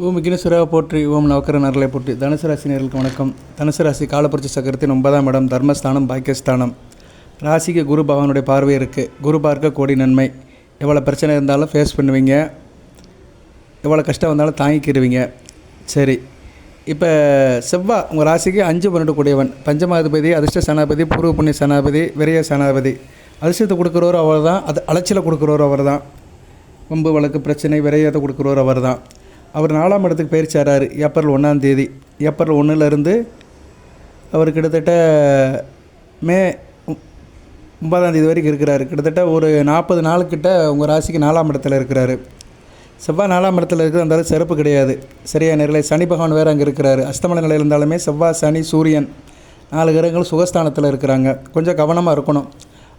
ஓம் விக்னேஸ்வரா போற்றி, ஓம் நவக்கர நரலை போற்றி. தனுசு ராசி நேயர்களுக்கு வணக்கம். தனுசு ராசி காலப்புரட்சி சக்கரத்தின் 9ஆம் இடம், தர்மஸ்தானம், பாக்கியஸ்தானம். ராசிக்கு குரு பகவானுடைய பார்வை இருக்குது. குரு பார்க்க கோடி நன்மை. எவ்வளோ பிரச்சனை இருந்தாலும் ஃபேஸ் பண்ணுவீங்க, எவ்வளோ கஷ்டம் வந்தாலும் தாங்கிக்கிடுவீங்க. சரி, இப்போ செவ்வாய் உங்கள் ராசிக்கு 5-12 கூடியவன், பஞ்சமாதிபதி, அதிர்ஷ்ட சனாபதி, பூர்வ புண்ணிய சனாபதி, விரைய சனாபதி. அதிர்ஷ்டத்தை கொடுக்குறவர் அவர் தான், அது அலைச்சலை கொடுக்குறவர் அவர் தான். வம்பு வழக்கு பிரச்சனை விரையத்தை கொடுக்குறவர் அவர் தான். அவர் 4ஆம் இடத்துக்கு பயிற்சியாரார் ஏப்ரல் 1ஆம் தேதி. ஏப்ரல் 1லேருந்து அவர் கிட்டத்தட்ட மே 9ஆம் தேதி வரைக்கும் இருக்கிறார். கிட்டத்தட்ட ஒரு 40 நாளுக்கிட்ட உங்கள் ராசிக்கு 4ஆம் இடத்துல இருக்கிறாரு. செவ்வாய் 4ஆம் இடத்துல இருக்கிறது அந்த சிறப்பு கிடையாது. சரியான நிலை. சனி பகவான் வேறு அங்கே இருக்கிறாரு. அஸ்தமன நிலையில் இருந்தாலுமே செவ்வாய், சனி, சூரியன் 4 கிரகங்கள் சுகஸ்தானத்தில் இருக்கிறாங்க. கொஞ்சம் கவனமாக இருக்கணும்.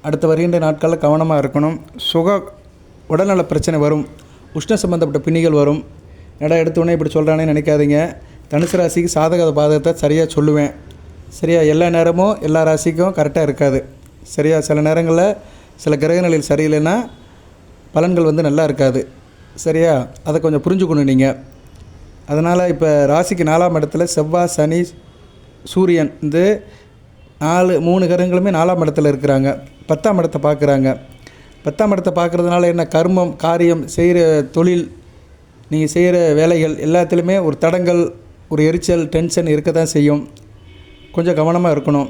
அடுத்த வருகின்ற நாட்களில் கவனமாக இருக்கணும். உடல்நல பிரச்சனை வரும், உஷ்ண சம்பந்தப்பட்ட பிணிகள் வரும். இடம் எடுத்தோடனே இப்படி சொல்கிறானே நினைக்காதீங்க. தனுசு ராசிக்கு சாதக பாதகத்தை சரியாக சொல்லுவேன். சரியா, எல்லா நேரமும் எல்லா ராசிக்கும் கரெக்டாக இருக்காது. சரியா, சில நேரங்களில் சில கிரகநிலையில் சரியில்லைன்னா பலன்கள் நல்லா இருக்காது. சரியா, அதை கொஞ்சம் புரிஞ்சுக்கணும் நீங்கள். அதனால் இப்போ ராசிக்கு 4ஆம் இடத்துல செவ்வாய், சனி, சூரியன் இந்த 3 கிரகங்களுமே 4ஆம் இடத்துல இருக்கிறாங்க. 10ஆம் இடத்தை பார்க்குறாங்க. 10ஆம் இடத்தை பார்க்குறதுனால என்ன, கர்மம், காரியம், செய்கிற தொழில், நீங்கள் செய்கிற வேலைகள் எல்லாத்துலேயுமே ஒரு தடங்கள், ஒரு எரிச்சல், டென்ஷன் இருக்க தான் செய்யும். கொஞ்சம் கவனமாக இருக்கணும்.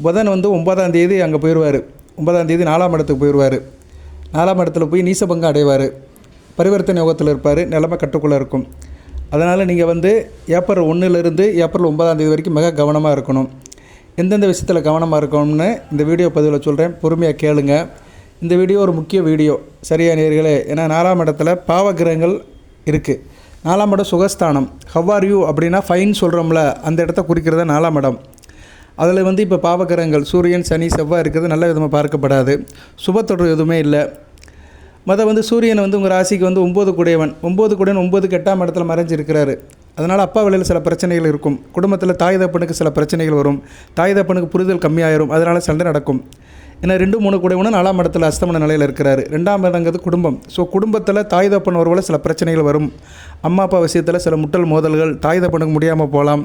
புதன் 9ஆம் தேதி அங்கே போயிடுவார். 9ஆம் தேதி 4ஆம் இடத்துக்கு போயிடுவார். 4ஆம் இடத்துல போய் நீசபங்கம் அடைவார். பரிவர்த்தனை யோகத்தில் இருப்பார். நிலைமை கட்டுக்குள்ளே இருக்கும். அதனால் நீங்கள் ஏப்ரல் 1லேருந்து ஏப்ரல் 9ஆம் தேதி வரைக்கும் மிக கவனமாக இருக்கணும். எந்தெந்த விஷயத்தில் கவனமாக இருக்கணும்னு இந்த வீடியோ பதிவில் சொல்கிறேன். பொறுமையாக கேளுங்க. இந்த வீடியோ ஒரு முக்கிய வீடியோ. சரியா நேயர்களே, ஏன்னா 4ஆம் இடத்துல பாவகிரகங்கள் இருக்குது. 4ஆம் இடம் சுகஸ்தானம். ஹவ் ஆர் யூ அப்படின்னா ஃபைன் சொல்கிறோம்ல, அந்த இடத்த குறிக்கிறத 4ஆம் இடம். அதில் இப்போ பாவகிரகங்கள் சூரியன், சனி, செவ்வாய் இருக்கிறது நல்ல விதமாக பார்க்கப்படாது. சுபத்தொடர் எதுவுமே இல்லை. சூரியன் உங்கள் ராசிக்கு 9 கூடியவன். 9 கூடியவன் 9க்கு 8ஆம் இடத்துல மறைஞ்சிருக்கிறாரு. அதனால் அப்பா வழியில் சில பிரச்சனைகள் இருக்கும். குடும்பத்தில் தாய் தப்பனுக்கு சில பிரச்சனைகள் வரும். தாய் தப்பனுக்கு புரிதல் கம்மியாயிரும். அதனால் சண்டை நடக்கும். ஏன்னா 2-3 கூடியவனும் 4ஆம் இடத்துல அஸ்தமன நிலையில் இருக்கிறாரு. 2ஆம் இடங்கிறது குடும்பம். ஸோ குடும்பத்தில் தாய் தப்பன் ஒருவேளை சில பிரச்சனைகள் வரும். அம்மா அப்பா விஷயத்தில் சில முட்டல் மோதல்கள், தாய் தப்பனுக்கு முடியாமல் போகலாம்.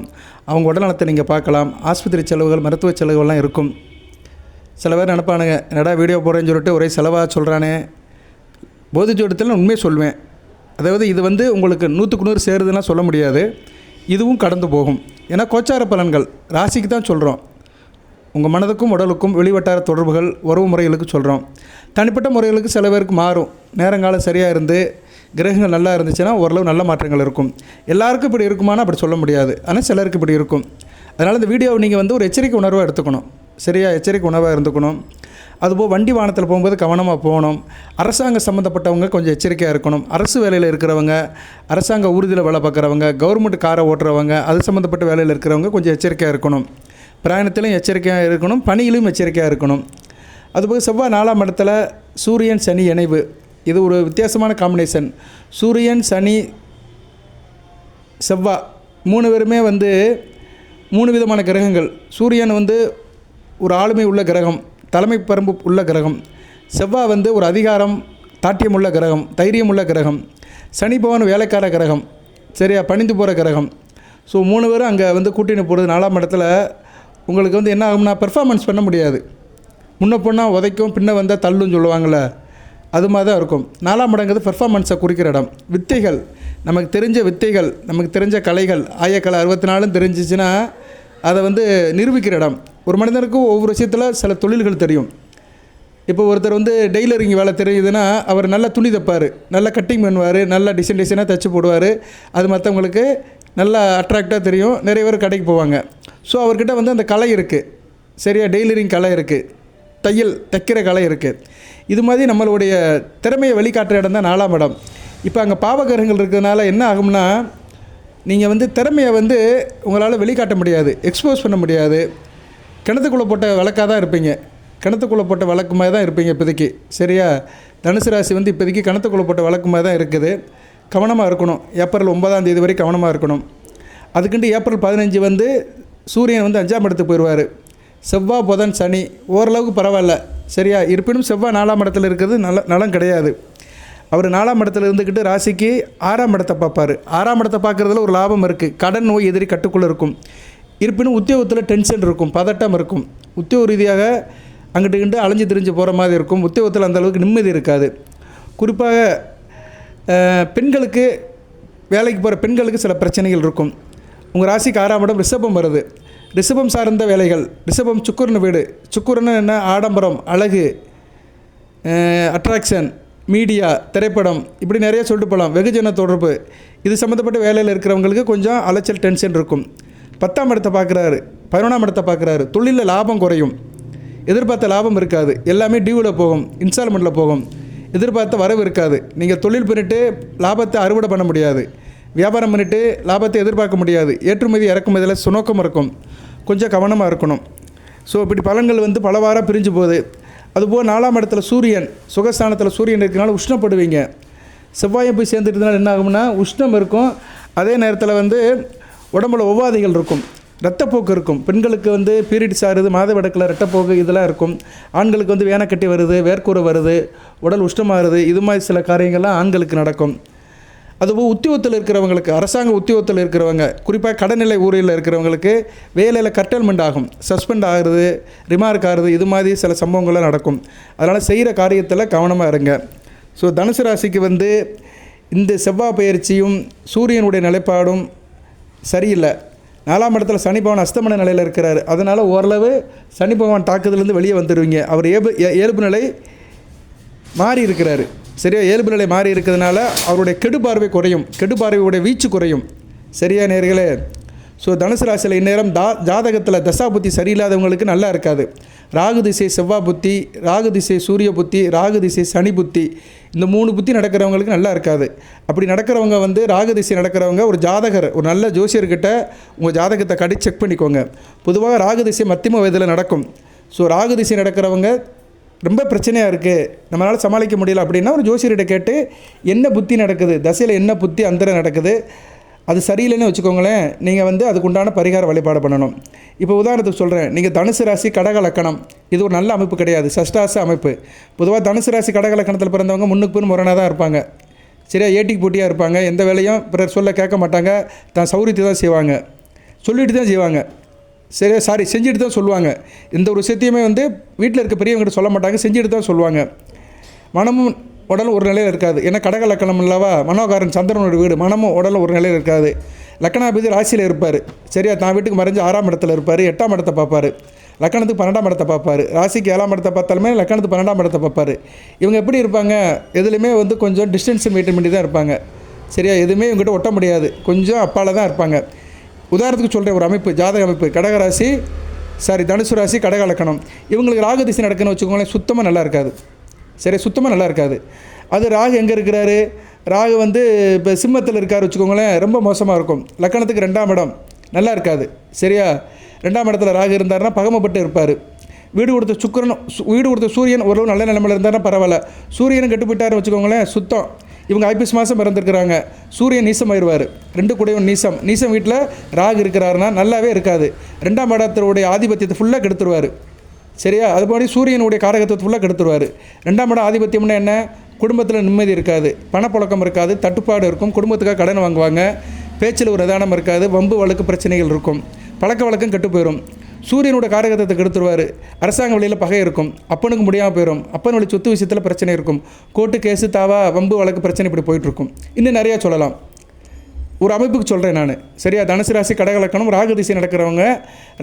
அவங்க உடல்நலத்தை நீங்கள் பார்க்கலாம். ஆஸ்பத்திரி செலவுகள், மருத்துவ செலவுகள்லாம் இருக்கும். சில பேர் நினைப்பானுங்க, என்னடா வீடியோ போடுறேன்னு சொல்லிட்டு ஒரே செலவாக சொல்கிறானே. போதி ஜோடத்தில் உண்மையை சொல்வேன். அதாவது இது உங்களுக்கு 100க்கு 100 சேருதுன்னா சொல்ல முடியாது. இதுவும் கடந்து போகும். ஏன்னா கோச்சார பலன்கள் ராசிக்கு தான் சொல்கிறோம். உங்கள் மனதுக்கும் உடலுக்கும் வெளிவட்டார தொடர்புகள், உறவு முறைகளுக்கு சொல்கிறோம். தனிப்பட்ட முறைகளுக்கு சில பேருக்கு மாறும். நேரங்காலம் சரியாக இருந்து கிரகங்கள் நல்லா இருந்துச்சுன்னா ஓரளவு நல்ல மாற்றங்கள் இருக்கும். எல்லாருக்கும் இப்படி இருக்குமானா அப்படி சொல்ல முடியாது. ஆனால் சிலருக்கு இப்படி இருக்கும். அதனால் இந்த வீடியோவை நீங்கள் ஒரு எச்சரிக்கை உணர்வாக எடுத்துக்கணும். சரியா, எச்சரிக்கை உணர்வாக இருந்துக்கணும். அதுபோல் வண்டி வாகனத்தில் போகும்போது கவனமாக போகணும். அரசாங்க சம்மந்தப்பட்டவங்க கொஞ்சம் எச்சரிக்கையாக இருக்கணும். அரசு வேலையில் இருக்கிறவங்க, அரசாங்க ஊர்தியில் வேலை பார்க்குறவங்க, கவர்மெண்ட் காரை ஓட்டுறவங்க, அது சம்மந்தப்பட்ட வேலையில் இருக்கிறவங்க கொஞ்சம் எச்சரிக்கையாக இருக்கணும். பிரயாணத்திலும் எச்சரிக்கையாக இருக்கணும். பணியிலும் எச்சரிக்கையாக இருக்கணும். அதுபோல் செவ்வாய் 4ஆம் இடத்துல சூரியன், சனி இணைவு. இது ஒரு வித்தியாசமான காம்பினேஷன். சூரியன், சனி, செவ்வாய் 3 பேருமே 3 விதமான கிரகங்கள். சூரியன் ஒரு ஆளுமை உள்ள கிரகம், தலைமை பரம்பு உள்ள கிரகம். செவ்வாய் ஒரு அதிகாரம், தாட்டியம் உள்ள கிரகம், தைரியம் உள்ள கிரகம். சனி பகவான் வேலைக்கார கிரகம். சரியா, பணிந்து போகிற கிரகம். ஸோ 3 பேரும் அங்கே கூட்டின்னு போகிறது 4ஆம் இடத்துல உங்களுக்கு என்ன ஆகும்னா பெர்ஃபார்மன்ஸ் பண்ண முடியாது. முன்ன போனால் உதைக்கும், பின்ன வந்தால் தள்ளுன்னு சொல்லுவாங்கள்ல, அது மாதிரி தான் இருக்கும். 4ஆம் இடங்கிறது பெர்ஃபார்மன்ஸை குறிக்கிற இடம். வித்தைகள், நமக்கு தெரிஞ்ச வித்தைகள், நமக்கு தெரிஞ்ச கலைகள், ஆயக்கலை 64 தெரிஞ்சிச்சுன்னா அதை நிரூபிக்கிற இடம். ஒரு மனிதனுக்கும் ஒவ்வொரு விஷயத்தில் சில தொழில்கள் தெரியும். இப்போ ஒருத்தர் டெய்லரிங் வேலை தெரியுதுன்னா அவர் நல்லா துணி தைப்பார், நல்லா கட்டிங் பண்ணுவார், நல்லா டிசைனாக தைச்சி போடுவார். அது மற்றவங்களுக்கு நல்லா அட்ராக்டாக தெரியும். நிறைய பேர் கடைக்கு போவாங்க. ஸோ அவர்கிட்ட அந்த கலை இருக்குது. சரியா, டெய்லரிங் கலை இருக்குது, தைக்கிற கலை இருக்குது. இது மாதிரி நம்மளுடைய திறமையை வெளிக்காட்டுற இடம் தான் 4ஆம் இடம். இப்போ அங்கே பாவகிரகங்கள் இருக்கிறதுனால என்ன ஆகும்னா, நீங்கள் திறமையை உங்களால் வெளிக்காட்ட முடியாது, எக்ஸ்போஸ் பண்ண முடியாது. கிணத்துக்குள்ளே போட்ட விளக்காக தான் இருப்பீங்க. கிணத்துக்குள்ளே போட்ட விளக்கு மாதிரி தான் இருப்பீங்க இப்போதைக்கு. சரியா, தனுசு ராசி இப்போதைக்கு கிணத்துக்குள்ளே போட்ட விளக்கு மாதிரி தான் இருக்குது. கவனமாக இருக்கணும். ஏப்ரல் 9ஆம் தேதி வரை கவனமாக இருக்கணும். அதுக்குண்டு ஏப்ரல் 15 சூரியன் 5ஆம் இடத்துக்கு போயிடுவார். செவ்வாய், புதன், சனி ஓரளவுக்கு பரவாயில்ல. சரியா, இருப்பினும் செவ்வாய் 4ஆம் இடத்துல இருக்கிறது நலம் கிடையாது. அவர் 4ஆம் இடத்துல இருந்துக்கிட்டு ராசிக்கு 6ஆம் இடத்தை பார்ப்பார். 6ஆம் இடத்தை பார்க்குறதுல ஒரு லாபம் இருக்குது. கடன் நோய் எதிரி கட்டுக்குள்ளே இருக்கும். இருப்பினும் உத்தியோகத்தில் டென்ஷன் இருக்கும், பதட்டம் இருக்கும். உத்தியோக ரீதியாக அங்கிட்டு இங்கிட்டு அலைஞ்சு திரிஞ்சு போகிற மாதிரி இருக்கும். உத்தியோகத்தில் அந்தளவுக்கு நிம்மதி இருக்காது. குறிப்பாக பெண்களுக்கு, வேலைக்கு போகிற பெண்களுக்கு சில பிரச்சனைகள் இருக்கும். உங்கள் ராசிக்கு 6ஆம் இடம் ரிஷபம் வருது. ரிஷபம் சார்ந்த வேலைகள், ரிஷபம் சுக்கிரன் வீடு. சுக்கிரன் என்ன, ஆடம்பரம், அழகு, அட்ராக்ஷன், மீடியா, திரைப்படம், இப்படி நிறைய சொல்லிட்டு போகலாம். வெகுஜன தொடர்பு, இது சம்மந்தப்பட்ட வேலையில் இருக்கிறவங்களுக்கு கொஞ்சம் அலைச்சல், டென்ஷன் இருக்கும். 10ஆம் இடத்தை பார்க்குறாரு, 11ஆம் இடத்தை பார்க்குறாரு. தொழிலில் லாபம் குறையும், எதிர்பார்த்த லாபம் இருக்காது. எல்லாமே டியூவில் போகும், இன்ஸ்டால்மெண்ட்டில் போகும். எதிர்பார்த்த வரவு இருக்காது. நீங்கள் தொழில் பண்ணிவிட்டு லாபத்தை அறுவடை பண்ண முடியாது. வியாபாரம் பண்ணிவிட்டு லாபத்தை எதிர்பார்க்க முடியாது. ஏற்றுமதி இறக்குமதியில் சுணக்கம் இருக்கும். கொஞ்சம் கவனமாக இருக்கணும். ஸோ இப்படி பலன்கள் வந்து பலவாறாக பிரிஞ்சு போகுது. அதுபோல் 4ஆம் இடத்துல சூரியன், சுகஸ்தானத்தில் சூரியன் இருக்கிறனால உஷ்ணப்படுவீங்க. செவ்வாயை போய் சேர்ந்துட்டதுனால என்ன ஆகும்னா உஷ்ணம் இருக்கும். அதே நேரத்தில் வந்து உடம்புல ஒவ்வாதைகள் இருக்கும், ரத்தப்போக்கு இருக்கும். பெண்களுக்கு வந்து பீரியட்ஸ் ஆகுது, மாதவிடக்கில் ரத்தப்போக்கு இதெல்லாம் இருக்கும். ஆண்களுக்கு வந்து வேனக்கட்டி வருது, வேர்க்கூரை வருது, உடல் உஷ்ணமாகுது. இது மாதிரி சில காரியங்கள்லாம் ஆண்களுக்கு நடக்கும். அதுபோல் உத்தியோகத்தில் இருக்கிறவங்களுக்கு, அரசாங்க உத்தியோகத்தில் இருக்கிறவங்க, குறிப்பாக கடைநிலை ஊரில் இருக்கிறவங்களுக்கு வேலையில் கர்டல்மெண்ட் ஆகும், சஸ்பெண்ட் ஆகுறது, ரிமார்க் ஆகுறது, இது மாதிரி சில சம்பவங்கள்லாம் நடக்கும். அதனால் செய்கிற காரியத்தில் கவனமாக இருங்க. ஸோ தனுசு ராசிக்கு வந்து இந்த செவ்வாய் பயிற்சியும் சூரியனுடைய நிலைப்பாடும் சரியில்லை. 4ஆம் இடத்துல சனி பகவான் அஸ்தமன நிலையில் இருக்கிறார். அதனால் ஓரளவு சனி பகவான் தாக்குதலேருந்து வெளியே வந்துடுவீங்க. அவர் இயல்பு நிலை மாறி இருக்கிறாரு. சரியா, இயல்பு நிலை மாறி இருக்கிறதுனால அவருடைய கெடுபார்வை குறையும், கெடுபார்வையுடைய வீச்சு குறையும். சரியா நேயர்களே? ஸோ தனுசு ராசியில் இந்நேரம் ஜாதகத்தில் தசா புத்தி சரியில்லாதவங்களுக்கு நல்லா இருக்காது. ராகு திசை செவ்வாய் புத்தி, ராகு திசை சூரிய புத்தி, ராகு திசை சனி புத்தி, இந்த 3 புத்தி நடக்கிறவங்களுக்கு நல்லா இருக்காது. அப்படி நடக்கிறவங்க வந்து ராகு திசை நடக்கிறவங்க ஒரு ஜாதகர், ஒரு நல்ல ஜோசியர்கிட்ட உங்கள் ஜாதகத்தை செக் பண்ணிக்கோங்க. பொதுவாக ராகு திசை மத்தியம வயதில் நடக்கும். ஸோ ராகு திசை நடக்கிறவங்க ரொம்ப பிரச்சனையாக இருக்குது, நம்மளால் சமாளிக்க முடியல அப்படின்னா ஒரு ஜோசியர்கிட்ட கேட்டு என்ன புத்தி நடக்குது, தசையில் என்ன புத்தி அந்தரம் நடக்குது, அது சரியில்லைன்னு வச்சுக்கோங்களேன், நீங்கள் வந்து அதுக்குண்டான பரிகார வழிபாடு பண்ணணும். இப்போ உதாரணத்துக்கு சொல்கிறேன், நீங்கள் தனுசு ராசி கடக லக்கணம், இது ஒரு நல்ல அமைப்பு கிடையாது, சஷ்டாச அமைப்பு. பொதுவாக தனுசு ராசி கடக லக்கணத்தில் பிறந்தவங்க முன்னுக்கு பின் முரணாக தான் இருப்பாங்க. சரியா, ஏட்டிக்கு போட்டியாக இருப்பாங்க. எந்த வேலையும் பிறர் சொல்ல கேட்க மாட்டாங்க, தான் சௌரியத்தை தான் செய்வாங்க, சொல்லிட்டு தான் செய்வாங்க. சரி செஞ்சுட்டு தான் சொல்லுவாங்க. எந்த ஒரு விஷயத்தையுமே வந்து வீட்டில் இருக்க பெரியவங்ககிட்ட சொல்ல மாட்டாங்க, செஞ்சுட்டு தான் சொல்லுவாங்க. மனமும் உடலும் ஒரு நிலையில் இருக்காது. ஏன்னா கடக லக்கணம் இல்லவா, மனோகாரன் சந்திரனோட வீடு, மனமும் உடலும் ஒரு நிலையில் இருக்காது. லக்கணாபதி ராசியில் இருப்பார். சரியா, தான் வீட்டுக்கு மறைஞ்சு 6ஆம் இடத்துல இருப்பார், 8ஆம் இடத்தை பார்ப்பார். லக்கணத்துக்கு 12ஆம் இடத்தை பார்ப்பார். ராசிக்கு 7ஆம் இடத்தை பார்த்தாலுமே லக்கணத்துக்கு 12ஆம் இடத்தை பார்ப்பார். இவங்க எப்படி இருப்பாங்க, எதுலேயுமே வந்து கொஞ்சம் டிஸ்டன்ஸ் மெயின்டைன் பண்ணி தான் இருப்பாங்க. சரியா, எதுவுமே இவங்ககிட்ட ஒட்ட முடியாது, கொஞ்சம் அப்பால் தான் இருப்பாங்க. உதாரணத்துக்கு சொல்கிற ஒரு அமைப்பு, ஜாதக அமைப்பு, கடகராசி தனுசு ராசி கடக லக்கணம், இவங்களுக்கு ராகு திசை நடக்குன்னு வச்சுக்கோங்களேன், சுத்தமாக நல்லா இருக்காது. சரி, சுத்தமாக நல்லா இருக்காது. அது ராகு எங்கே இருக்கிறாரு, ராகு வந்து இப்போ சிம்மத்தில் இருக்கார் வச்சுக்கோங்களேன், ரொம்ப மோசமாக இருக்கும். லக்கணத்துக்கு 2ஆம் இடம் நல்லா இருக்காது. சரியா, 2ஆம் இடத்துல ராகு இருந்தார்னா பகமப்பட்டு இருப்பார். வீடு கொடுத்த சூரியன் ஓரளவு நல்ல நிலைமையில் இருந்தார்னா பரவாயில்ல. சூரியனும் கெட்டு போயிட்டாருன்னு வச்சுக்கோங்களேன், சுத்தம். இவங்க ஐப்பசி மாதம் பிறந்திருக்கிறாங்க, சூரியன் நீசம் ஆயிடுவார். 2 கூடயும் நீசம் வீட்டில் ராகு இருக்கிறாருன்னா நல்லாவே இருக்காது. 2ஆம் இடத்தினுடைய ஆதிபத்தியத்தை ஃபுல்லாக கெடுத்துருவார். சரியா, அதுபடி சூரியனுடைய காரகத்துவத்தை ஃபுல்லாக கெடுத்துருவார். 2ஆம் இடம் ஆதிபத்தியம்னா என்ன, குடும்பத்தில் நிம்மதி இருக்காது, பணப்புழக்கம் இருக்காது, தட்டுப்பாடு இருக்கும், குடும்பத்துக்காக கடன் வாங்குவாங்க, பேச்சில் ஒரு நிதானம் இருக்காது, வம்பு வழக்கு பிரச்சனைகள் இருக்கும், பழக்க வழக்கம் கெட்டு போயிடும். சூரியனோட காரகத்தை கெடுத்துருவார். அரசாங்க வழியில் பகை இருக்கும், அப்பனுக்கு முடியாமல் போயிடும், அப்பன் வழி சொத்து விஷயத்தில் பிரச்சனை இருக்கும், கோர்ட்டு கேஸு தாவா வம்பு வழக்கு பிரச்சனை இப்படி போயிட்டுருக்கும். இன்னும் நிறையா சொல்லலாம். ஒரு அமைப்புக்கு சொல்கிறேன் நான். சரியா, தனுசு ராசி கடக லக்கணம், ராகு திசை நடக்கிறவங்க,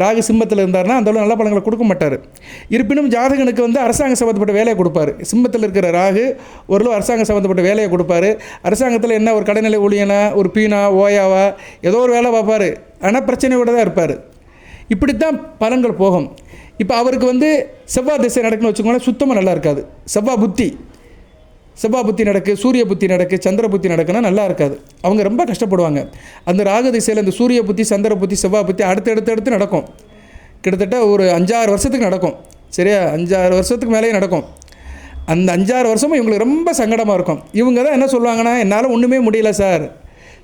ராகு சிம்மத்தில் இருந்தார்னா அந்தளவு நல்ல பலன்களை கொடுக்க மாட்டார். இருப்பினும் ஜாதகனுக்கு வந்து அரசாங்க சம்மந்தப்பட்ட வேலையை கொடுப்பார். சிம்மத்தில் இருக்கிற ராகு ஓரளவு அரசாங்க சம்மந்தப்பட்ட வேலையை கொடுப்பார். அரசாங்கத்தில் என்ன ஒரு கடைநிலை ஊழியனா, ஒரு பீனா, ஓயாவா, ஏதோ ஒரு வேலை பார்ப்பார். ஆனால் பிரச்சனையோடு தான் இருப்பார். இப்படித்தான் பலன்கள் போகும். இப்போ அவருக்கு வந்து செவ்வாய் திசை நடக்குன்னு வச்சுக்கோங்களேன், சுத்தமாக நல்லா இருக்காது. செவ்வாய் புத்தி நடக்கு, சூரிய புத்தி நடக்கு, சந்திர புத்தி நடக்குன்னா நல்லா இருக்காது. அவங்க ரொம்ப கஷ்டப்படுவாங்க. அந்த ராகு திசையில் அந்த சூரிய புத்தி, சந்திர புத்தி, செவ்வாய் புத்தி அடுத்து நடக்கும். கிட்டத்தட்ட ஒரு 5-6 வருஷத்துக்கு நடக்கும். சரியா, 5-6 வருஷத்துக்கு மேலேயே நடக்கும். அந்த 5-6 வருஷமும் இவங்களுக்கு ரொம்ப சங்கடமாக இருக்கும். இவங்க தான் என்ன சொல்லுவாங்கன்னா, என்னால் ஒன்றுமே முடியல சார்,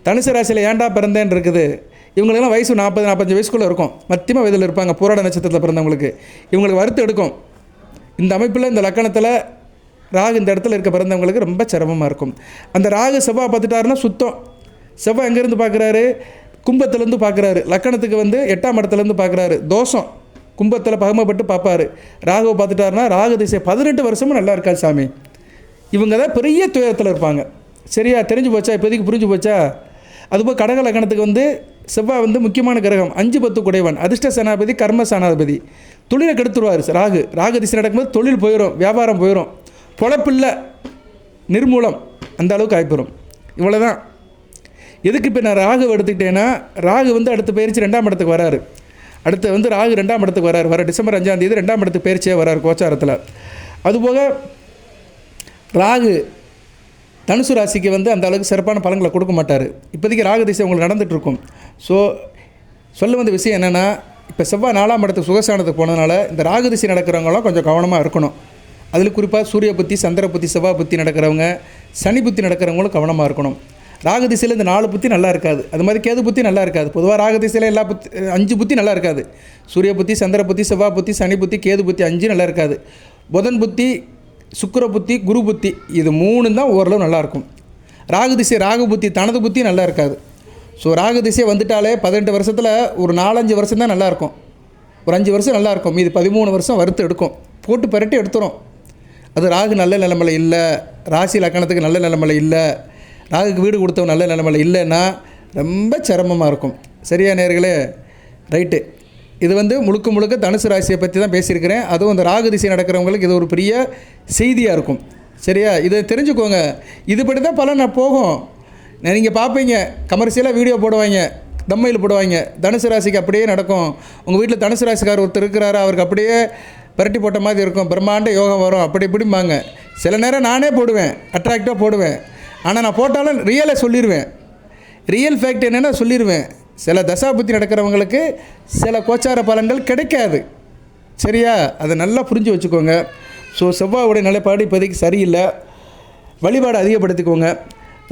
தனுசு ராசியில் ஏன்டா பிறந்தேன்னு இருக்குது. இவங்களுக்கெல்லாம் வயசு 40-45 வயசுக்குள்ளே இருக்கும், மத்தியம வயதில் இருப்பாங்க, பூராட நட்சத்திரத்தில் பிறந்தவங்களுக்கு. இவங்களுக்கு வருத்தம் எடுக்கும். இந்த அமைப்பில் இந்த லக்கணத்தில் ராகு இந்த இடத்துல இருக்க பிறந்தவங்களுக்கு ரொம்ப சிரமமாக இருக்கும். அந்த ராகு செவ்வாய் பார்த்துட்டாருன்னா சுத்தம். செவ்வாய் எங்கேருந்து பார்க்குறாரு? கும்பத்துலேருந்து பார்க்குறாரு. லக்கணத்துக்கு வந்து 8ஆம் இடத்துலேருந்து பார்க்குறாரு. தோஷம் கும்பத்தில் பகமப்பட்டு பார்ப்பார். ராகுவை பார்த்துட்டாருன்னா ராகு திசை 18 வருஷமும் நல்லா இருக்காது சாமி. இவங்க தான் பெரிய துயரத்தில் இருப்பாங்க. சரியா? தெரிஞ்சு போச்சா? இப்போதைக்கு புரிஞ்சு போச்சா? அதுபோல் கடக லக்கணத்துக்கு வந்து செவ்வாய் வந்து முக்கியமான கிரகம். 5-10 குடைவன், அதிர்ஷ்ட சனாபதி, கர்ம சனாபதி. தொழிலை கெடுத்துருவார். ராகு திசை நடக்கும்போது தொழில் போயிடும், வியாபாரம் போயிடும், பொழப்பில்லை, நிர்மூலம், அந்த அளவுக்கு ஆகிப்போம். இவ்வளோ தான். எதுக்கு இப்போ நான் ராகு எடுத்துக்கிட்டேன்னா, ராகு வந்து அடுத்த பயிற்சி 2ஆம் இடத்துக்கு வராரு. அடுத்து வந்து ராகு 2ஆம் இடத்துக்கு வராரு. வர டிசம்பர் 5ஆம் தேதி 2ஆம் இடத்துக்கு பயிற்சியாக வராரு கோச்சாரத்தில். அதுபோக ராகு தனுசு ராசிக்கு வந்து அந்த அளவுக்கு சிறப்பான பலன்களை கொடுக்க மாட்டார். இப்போதைக்கு ராகு திசை உங்களுக்கு நடந்துகிட்ருக்கும். ஸோ சொல்ல வந்த விஷயம் என்னென்னா, இப்போ செவ்வாய் 4ஆம் இடத்துக்கு சுகஸ்தானத்துக்கு போனதுனால இந்த ராகு திசை நடக்கிறவங்களாம் கொஞ்சம் கவனமாக இருக்கணும். அதில் குறிப்பாக சூரிய புத்தி, சந்திர புத்தி, செவ்வாய் புத்தி நடக்கிறவங்க, சனி புத்தி நடக்கிறவங்களும் கவனமாக இருக்கணும். ராகு திசையில் இந்த 4 புத்தி நல்லா இருக்காது. அது மாதிரி கேது புத்தி நல்லா இருக்காது. பொதுவாக ராகு திசையில் எல்லா புத்தி 5 புத்தி நல்லா இருக்காது. சூரிய புத்தி, சந்திர புத்தி, செவ்வாய் புத்தி, சனி புத்தி, கேது புத்தி 5 நல்லா இருக்காது. புதன் புத்தி, சுக்கிர புத்தி, குரு புத்தி, இது 3 தான் ஓரளவு நல்லாயிருக்கும். ராகு திசை, ராகு புத்தி, தனது புத்தி நல்லா இருக்காது. ஸோ ராகு திசை வந்துட்டாலே 18 வருஷத்தில் ஒரு 4-5 வருஷம் தான் நல்லாயிருக்கும். ஒரு 5 வருஷம் நல்லாயிருக்கும். மீது 13 வருஷம் வறுத்து எடுக்கும், போட்டு பரட்டி எடுத்துரும். அது ராகு நல்ல நிலைமையில் இல்லை, ராசி லக்கணத்துக்கு நல்ல நிலைமையில் இல்லை, ராகுக்கு வீடு கொடுத்தவன் நல்ல நிலைமையில் இல்லைன்னா ரொம்ப சிரமமாக இருக்கும். சரியா நேயர்களே? ரைட்டு. இது வந்து முழுக்க தனுசு ராசியை பற்றி தான் பேசியிருக்கிறேன். அதுவும் இந்த ராகு திசை நடக்கிறவங்களுக்கு இது ஒரு பெரிய செய்தியாக இருக்கும். சரியா? இதை தெரிஞ்சுக்கோங்க. இதுபடி தான் பலன் போகும். நீங்கள் பார்ப்பீங்க, கமர்ஷியலாக வீடியோ போடுவாங்க, தம்மையில் போடுவாங்க, தனுசு ராசிக்கு அப்படியே நடக்கும். உங்கள் வீட்டில் தனுசு ராசிக்கார் ஒருத்தர் இருக்கிறாரு, அவருக்கு அப்படியே பரட்டி போட்ட மாதிரி இருக்கும், பிரம்மாண்ட யோகம் வரும், அப்படி இப்படிம்பாங்க. சில நேரம் நானே போடுவேன், அட்ராக்டாக போடுவேன். ஆனால் நான் போட்டாலும் ரியலை சொல்லிடுவேன். ரியல் ஃபேக்ட் என்னென்னா சொல்லிடுவேன். சில தசாபுத்தி நடக்கிறவங்களுக்கு சில கோச்சார பலன்கள் கிடைக்காது. சரியா? அதை நல்லா புரிஞ்சு வச்சுக்கோங்க. ஸோ செவ்வாயுடைய நிலைப்பாடு இப்போதைக்கு சரியில்லை, வழிபாடு அதிகப்படுத்திக்கோங்க.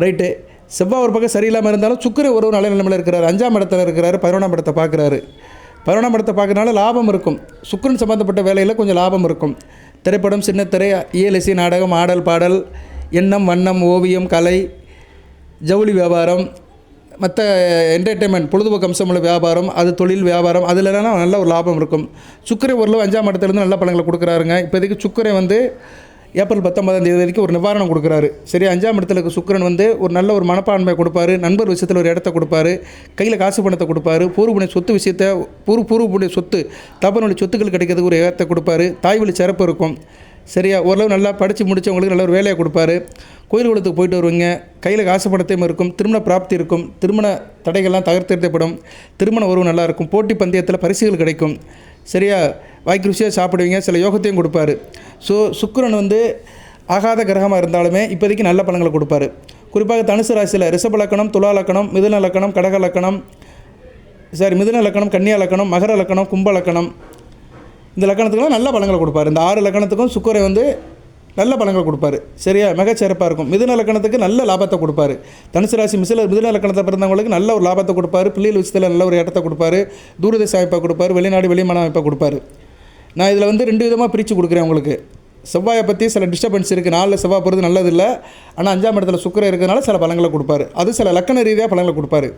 ரைட்டு. செவ்வாய் ஒரு பக்கம் சரியில்லாமல் இருந்தாலும் சுக்கிரன் ஒரு நல்ல நிலைமையில் இருக்கிறார். 5ஆம் இடத்துல இருக்கிறாரு, 11ஆம் இடத்தை பார்க்குறாரு. 11ஆம் இடத்தை பார்க்கறனால லாபம் இருக்கும். சுக்கிரன் சம்மந்தப்பட்ட வேலையில் கொஞ்சம் லாபம் இருக்கும். திரைப்படம், சின்னத்திரை, இயலிசை, நாடகம், ஆடல், பாடல், எண்ணம், வண்ணம், ஓவியம், கலை, ஜவுளி வியாபாரம், மற்ற என்டர்டெயின்மெண்ட், பொழுதுபோக்கு அம்சமுள்ள வியாபாரம், அது தொழில் வியாபாரம், அதிலலாம் நல்ல ஒரு லாபம் இருக்கும். சுக்கிரன் ஓரளவு 5ஆம் இடத்துலேருந்து நல்ல பலன்களை கொடுக்குறாருங்க. இப்போதைக்கு சுக்கிரன் வந்து ஏப்ரல் 19ஆம் தேதி வரைக்கும் ஒரு நிவாரணம் கொடுக்குறாரு. சரி, 5ஆம் இடத்துல இருக்க சுக்கிரன் வந்து ஒரு நல்ல ஒரு மனப்பான்மை கொடுப்பாரு, நண்பர் விஷயத்தில் ஒரு இடத்த கொடுப்பாரு, கையில் காசு பணத்தை கொடுப்பாரு, பூர்வ சொத்து விஷயத்தை பூர்வ சொத்து தப்பனுடைய சொத்துக்கள் கிடைக்கிறதுக்கு ஒரு இடத்தை கொடுப்பாரு, தாய் வழி சிறப்பு இருக்கும். சரியா? ஓரளவு நல்லா படித்து முடித்தவங்களுக்கு நல்ல ஒரு வேலையை கொடுப்பாரு. கோயில்களுக்கு போயிட்டு வருவீங்க, கையில் காசு பணத்தையும் இருக்கும், திருமண பிராப்தி இருக்கும், திருமண தடைகள்லாம் தகர்த்தெடுக்கப்படும், திருமண உறவு நல்லாயிருக்கும், போட்டி பந்தயத்தில் பரிசுகள் கிடைக்கும். சரியா? வாய்க்கு ருசியாக சாப்பிடுவீங்க, சில யோகத்தையும் கொடுப்பாரு. ஸோ சுக்கிரன் வந்து ஆகாத கிரகமாக இருந்தாலுமே இப்போதைக்கு நல்ல பலன்களை கொடுப்பாரு. குறிப்பாக தனுசு ராசியில் ரிஷப லக்கணம், துலா லக்கணம், மிதுன லக்கணம், கடக லக்கணம், மிதுன லக்கணம், கன்னியா லக்கணம், மகர லக்கணம், கும்ப லக்கணம், இந்த லக்கணத்துக்குலாம் நல்ல பலன்களை கொடுப்பாரு. இந்த 6 லக்கணத்துக்கும் சுக்கிரன் வந்து நல்ல பலன்கள் கொடுப்பாரு. சரியா? மிகச்சிறப்பாக இருக்கும். மிதுன லக்கணத்துக்கு நல்ல லாபத்தை கொடுப்பாரு. தனுசு ராசி மிதுன லக்கணத்தை பிறந்தவங்களுக்கு நல்ல ஒரு லாபத்தை கொடுப்பாரு. பிள்ளைகள் விஷயத்தில் நல்ல ஒரு இடத்தை கொடுப்பாரு. தூரதேச அமைப்பை கொடுப்பாரு. வெளிநாடு வெளிமான அமைப்பை கொடுப்பாரு. நான் இதில் வந்து 2 விதமாக பிரித்து கொடுக்குறேன் உங்களுக்கு. செவ்வாயை பற்றி சில டிஸ்டர்பன்ஸ் இருக்குது. 4 செவ்வாய் போகிறது நல்லதில்லை. ஆனால் 5ஆம் இடத்துல சுக்கிரன் இருக்கிறதுனால சில பலன்களை கொடுப்பாரு. அது சில லக்கண ரீதியாக பலன்களை கொடுப்பாரு.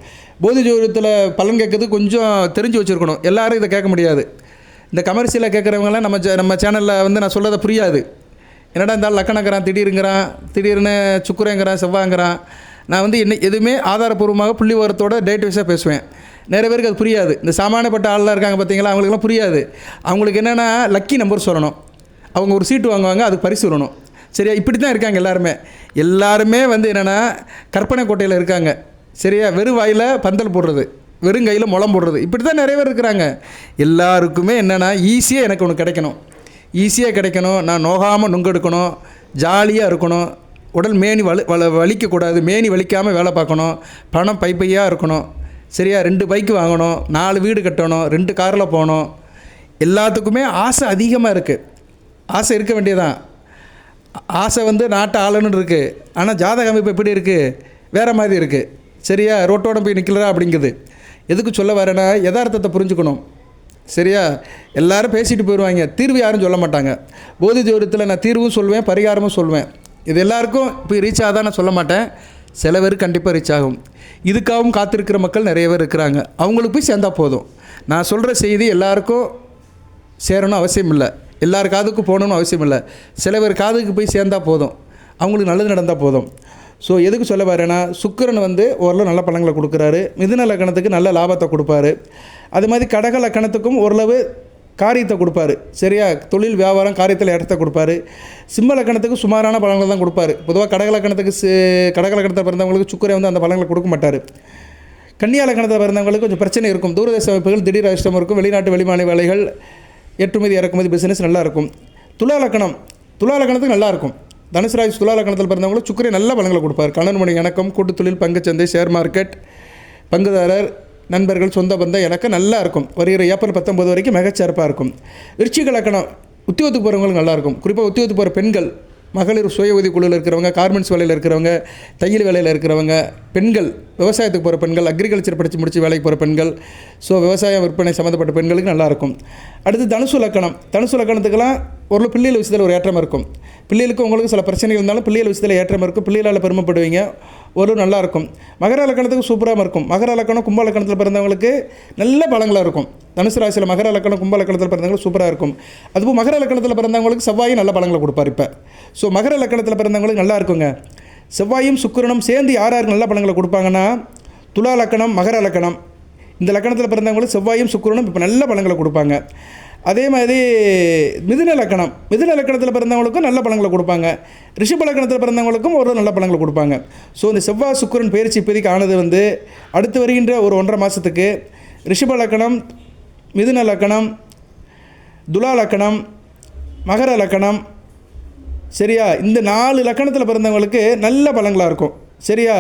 போதி ஜோதிடத்தில் பலன் கேட்குறது கொஞ்சம் தெரிஞ்சு வச்சுருக்கணும். எல்லோரும் இதை கேட்க முடியாது. இந்த கமர்ஷியலாக கேட்குறவங்களாம் நம்ம சேனலில் வந்து நான் சொல்கிறத புரியாது. என்னடா இருந்தாலும் லக்கணங்கிறான், திடீர்னு சுக்கிரங்கிறான், செவ்வாய்ங்கிறான். நான் வந்து எதுவுமே ஆதாரப்பூர்வமாக புள்ளி விவரத்தோட டேட் வைஸாக பேசுவேன். நிறைய பேருக்கு அது புரியாது. இந்த சாமானியப்பட்ட ஆள்லாம் இருக்காங்க பார்த்தீங்களா, அவங்களுக்குலாம் புரியாது. அவங்களுக்கு என்னென்னா லக்கி நம்பர் சொல்லணும், அவங்க ஒரு சீட்டு வாங்குவாங்க, அதுக்கு பரிசு சொல்லணும். சரியா? இப்படி தான் இருக்காங்க எல்லாருமே வந்து என்னென்னா கற்பனை கோட்டையில் இருக்காங்க. சரியா? வெறும் வாயில் பந்தல் போடுறது, வெறும் கையில் முளம் போடுறது, இப்படி தான் நிறைய பேர் இருக்கிறாங்க. எல்லாருக்குமே என்னென்னா ஈஸியாக எனக்கு ஒன்று கிடைக்கணும், ஈஸியாக கிடைக்கணும், நான் நோகாமல் நுங்கெடுக்கணும், ஜாலியாக இருக்கணும், உடல் மேனி வலிக்கக்கூடாது, மேனி வலிக்காமல் வேலை பார்க்கணும், பணம் பையாக இருக்கணும். சரியா? 2 பைக்கு வாங்கணும், 4 வீடு கட்டணும், 2 காரில் போகணும். எல்லாத்துக்குமே ஆசை அதிகமாக இருக்குது. ஆசை இருக்க வேண்டியதான். ஆசை வந்து நாட்டை ஆளணுன்னு இருக்குது. ஆனால் ஜாதக அமைப்பு எப்படி இருக்குது? வேறு மாதிரி இருக்குது. சரியா? ரோட்டோட போய் நிற்கலா அப்படிங்குது. எதுக்கு சொல்ல வரேன்னா யதார்த்தத்தை புரிஞ்சுக்கணும். சரியா? எல்லோரும் பேசிட்டு போயிடுவாங்க, தீர்வு யாரும் சொல்ல மாட்டாங்க. போதி ஜோதிடத்தில் நான் தீர்வும் சொல்லுவேன், பரிகாரமும் சொல்லுவேன். இது எல்லாருக்கும் போய் ரீச் ஆகாதான் நான் சொல்ல மாட்டேன். சில பேர் கண்டிப்பாக ரீச் ஆகும். இதுக்காகவும் காத்திருக்கிற மக்கள் நிறைய பேர் இருக்கிறாங்க. அவங்களுக்கு போய் சேர்ந்தால் போதும். நான் சொல்கிற செய்தி எல்லாருக்கும் சேரணும் அவசியம் இல்லை, எல்லார் காதுக்கும் போகணுன்னு அவசியம் இல்லை. சில பேர் காதுக்கு போய் சேர்ந்தால் போதும், அவங்களுக்கு நல்லது நடந்தால் போதும். ஸோ எதுக்கு சொல்ல வரேன்னா, சுக்கிரன் வந்து ஓரளவு நல்ல பலன்களை கொடுக்குறாரு. மிதுன லக்கணத்துக்கு நல்ல லாபத்தை கொடுப்பாரு. அது மாதிரி கடக லக்கணத்துக்கும் ஓரளவு காரியத்தை கொடுப்பாரு. சரியா? தொழில் வியாபாரம் காரியத்தில் இடத்த கொடுப்பாரு. சிம்ம லக்கணத்துக்கு சுமாரான பலன்களை தான் கொடுப்பாரு. பொதுவாக கடக லக்கணத்தை பிறந்தவங்களுக்கு சுக்கிரன் வந்து அந்த பலன்களை கொடுக்க மாட்டார். கன்னியா லக்கணத்தில் பிறந்தவங்களுக்கு கொஞ்சம் பிரச்சனை இருக்கும். தூரதேச அமைப்புகள், திடீர் அதிர்ஷ்டம் இருக்கும். வெளிநாட்டு வெளிமாநில வேலைகள், ஏற்றுமதி இறக்குமதி பிஸ்னஸ் நல்லாயிருக்கும். துலா லக்கணத்துக்கு நல்லாயிருக்கும். தனுசு ராசி துலா லக்கணத்தில் பிறந்தவங்களுக்கு சுக்கிரன் நல்ல பலன்களை கொடுப்பார். கணவன் மனைவி இணக்கம், கூட்டுத்தொழில், பங்குச்சந்தை, ஷேர் மார்க்கெட், பங்குதாரர், நண்பர்கள், சொந்த பந்தம் இணக்கம் நல்லா இருக்கும். வருகிற ஏப்ரல் 19 வரைக்கும் மிகச்சிறப்பாக இருக்கும். விருச்சிக லக்கணம் உத்தியோகத்துக்கு போகிறவங்களுக்கு நல்லாயிருக்கும். குறிப்பாக உத்தியோகத்துக்கு போகிற பெண்கள், மகளிர் சுய உதவி குழுவில் இருக்கிறவங்க, கார்மெண்ட்ஸ் வேலையில் இருக்கிறவங்க, தையல் வேலையில் இருக்கிறவங்க, பெண்கள், விவசாயத்துக்கு போகிற பெண்கள், அக்ரிகல்ச்சர் படித்து முடித்து வேலைக்கு போகிற பெண்கள், ஸோ விவசாயம் விற்பனை சம்மந்தப்பட்ட பெண்களுக்கு நல்லாயிருக்கும். அடுத்து தனுசு லக்கணத்துக்கெல்லாம் ஒரு பிள்ளைகள் விஷயத்தில் ஒரு ஏற்றம் இருக்கும். பிள்ளைகளுக்கு உங்களுக்கு சில பிரச்சனைகள் இருந்தாலும் பிள்ளைகள் விஷயத்தில் ஏற்றம் இருக்கும். பிள்ளைகளால் பெருமைப்படுவீங்க, ஒரு நல்லாயிருக்கும். மகர லக்கணத்துக்கு சூப்பராக இருக்கும். மகர லக்கணம் கும்ப லக்கணத்தில் பிறந்தவங்களுக்கு நல்ல பலங்களாக இருக்கும். தனுசு ராசியில் மகர லக்கணம் கும்ப லக்கணத்தில் பிறந்தவங்களுக்கு சூப்பராக இருக்கும். அதுவும் மகர லக்கணத்தில் பிறந்தவங்களுக்கு செவ்வாயும் நல்ல பலங்களை கொடுப்பார். இப்போ ஸோ மகர லக்கணத்தில் பிறந்தவங்களுக்கு நல்லா இருக்குங்க. செவ்வாயும் சுக்கிரனும் சேர்ந்து யாருக்கு நல்ல பலங்களை கொடுப்பாங்கன்னா, துலா லக்கணம், மகர லக்கணம், இந்த லக்கணத்தில் பிறந்தவங்களுக்கு செவ்வாயும் சுக்கிரனும் இப்போ நல்ல பலங்களை கொடுப்பாங்க. அதே மாதிரி மிதுன லக்கணத்தில் பிறந்தவங்களுக்கும் நல்ல பலன்களை கொடுப்பாங்க. ரிஷப லக்கணத்தில் பிறந்தவங்களுக்கும் ஒரு நல்ல பலன்களை கொடுப்பாங்க. ஸோ இந்த செவ்வாய் சுக்கிரன் பயிற்சி இப்போதைக்கு ஆனது வந்து அடுத்து வருகின்ற ஒரு 1.5 மாதத்துக்கு ரிஷப லக்கணம், மிதுன லக்கணம், துலா லக்கணம், மகர லக்கணம், சரியா, இந்த 4 லக்கணத்தில் பிறந்தவங்களுக்கு நல்ல பலன்களாக இருக்கும். சரியா?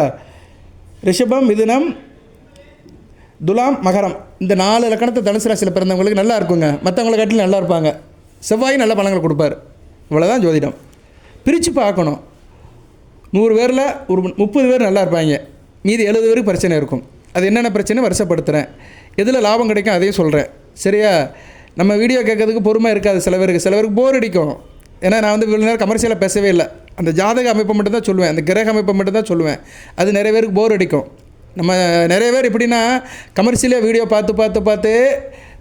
ரிஷபம், மிதுனம், துலாம், மகரம், இந்த 4 லக்கணத்தை தனுசு ராசியில் பிறந்தவங்களுக்கு நல்லா இருக்குங்க. மற்றவங்களை காட்டிலும் நல்லா இருப்பாங்க. செவ்வாயும் நல்ல பலன்களை கொடுப்பார். இவ்வளோதான் ஜோதிடம். பிரித்து பார்க்கணும். 100 பேரில் ஒரு 30 பேர் நல்லா இருப்பாங்க, மீதி 70 பேருக்கு பிரச்சனை இருக்கும். அது என்னென்ன பிரச்சனை வருஷப்படுத்துகிறேன், எதில் லாபம் கிடைக்கும் அதையும் சொல்கிறேன். சரியா? நம்ம வீடியோ கேட்கறதுக்கு பொறுமை இருக்காது சில பேருக்கு போர் அடிக்கும். ஏன்னா நான் வந்து இவ்வளோ நேரம் கமர்ஷியலாக பேசவே இல்லை. அந்த ஜாதக அமைப்பை மட்டும்தான் சொல்லுவேன், அந்த கிரக அமைப்பை மட்டும்தான் சொல்லுவேன். அது நிறைய பேருக்கு போர் அடிக்கும். நம்ம நிறைய பேர் எப்படின்னா கமர்ஷியலாக வீடியோ பார்த்து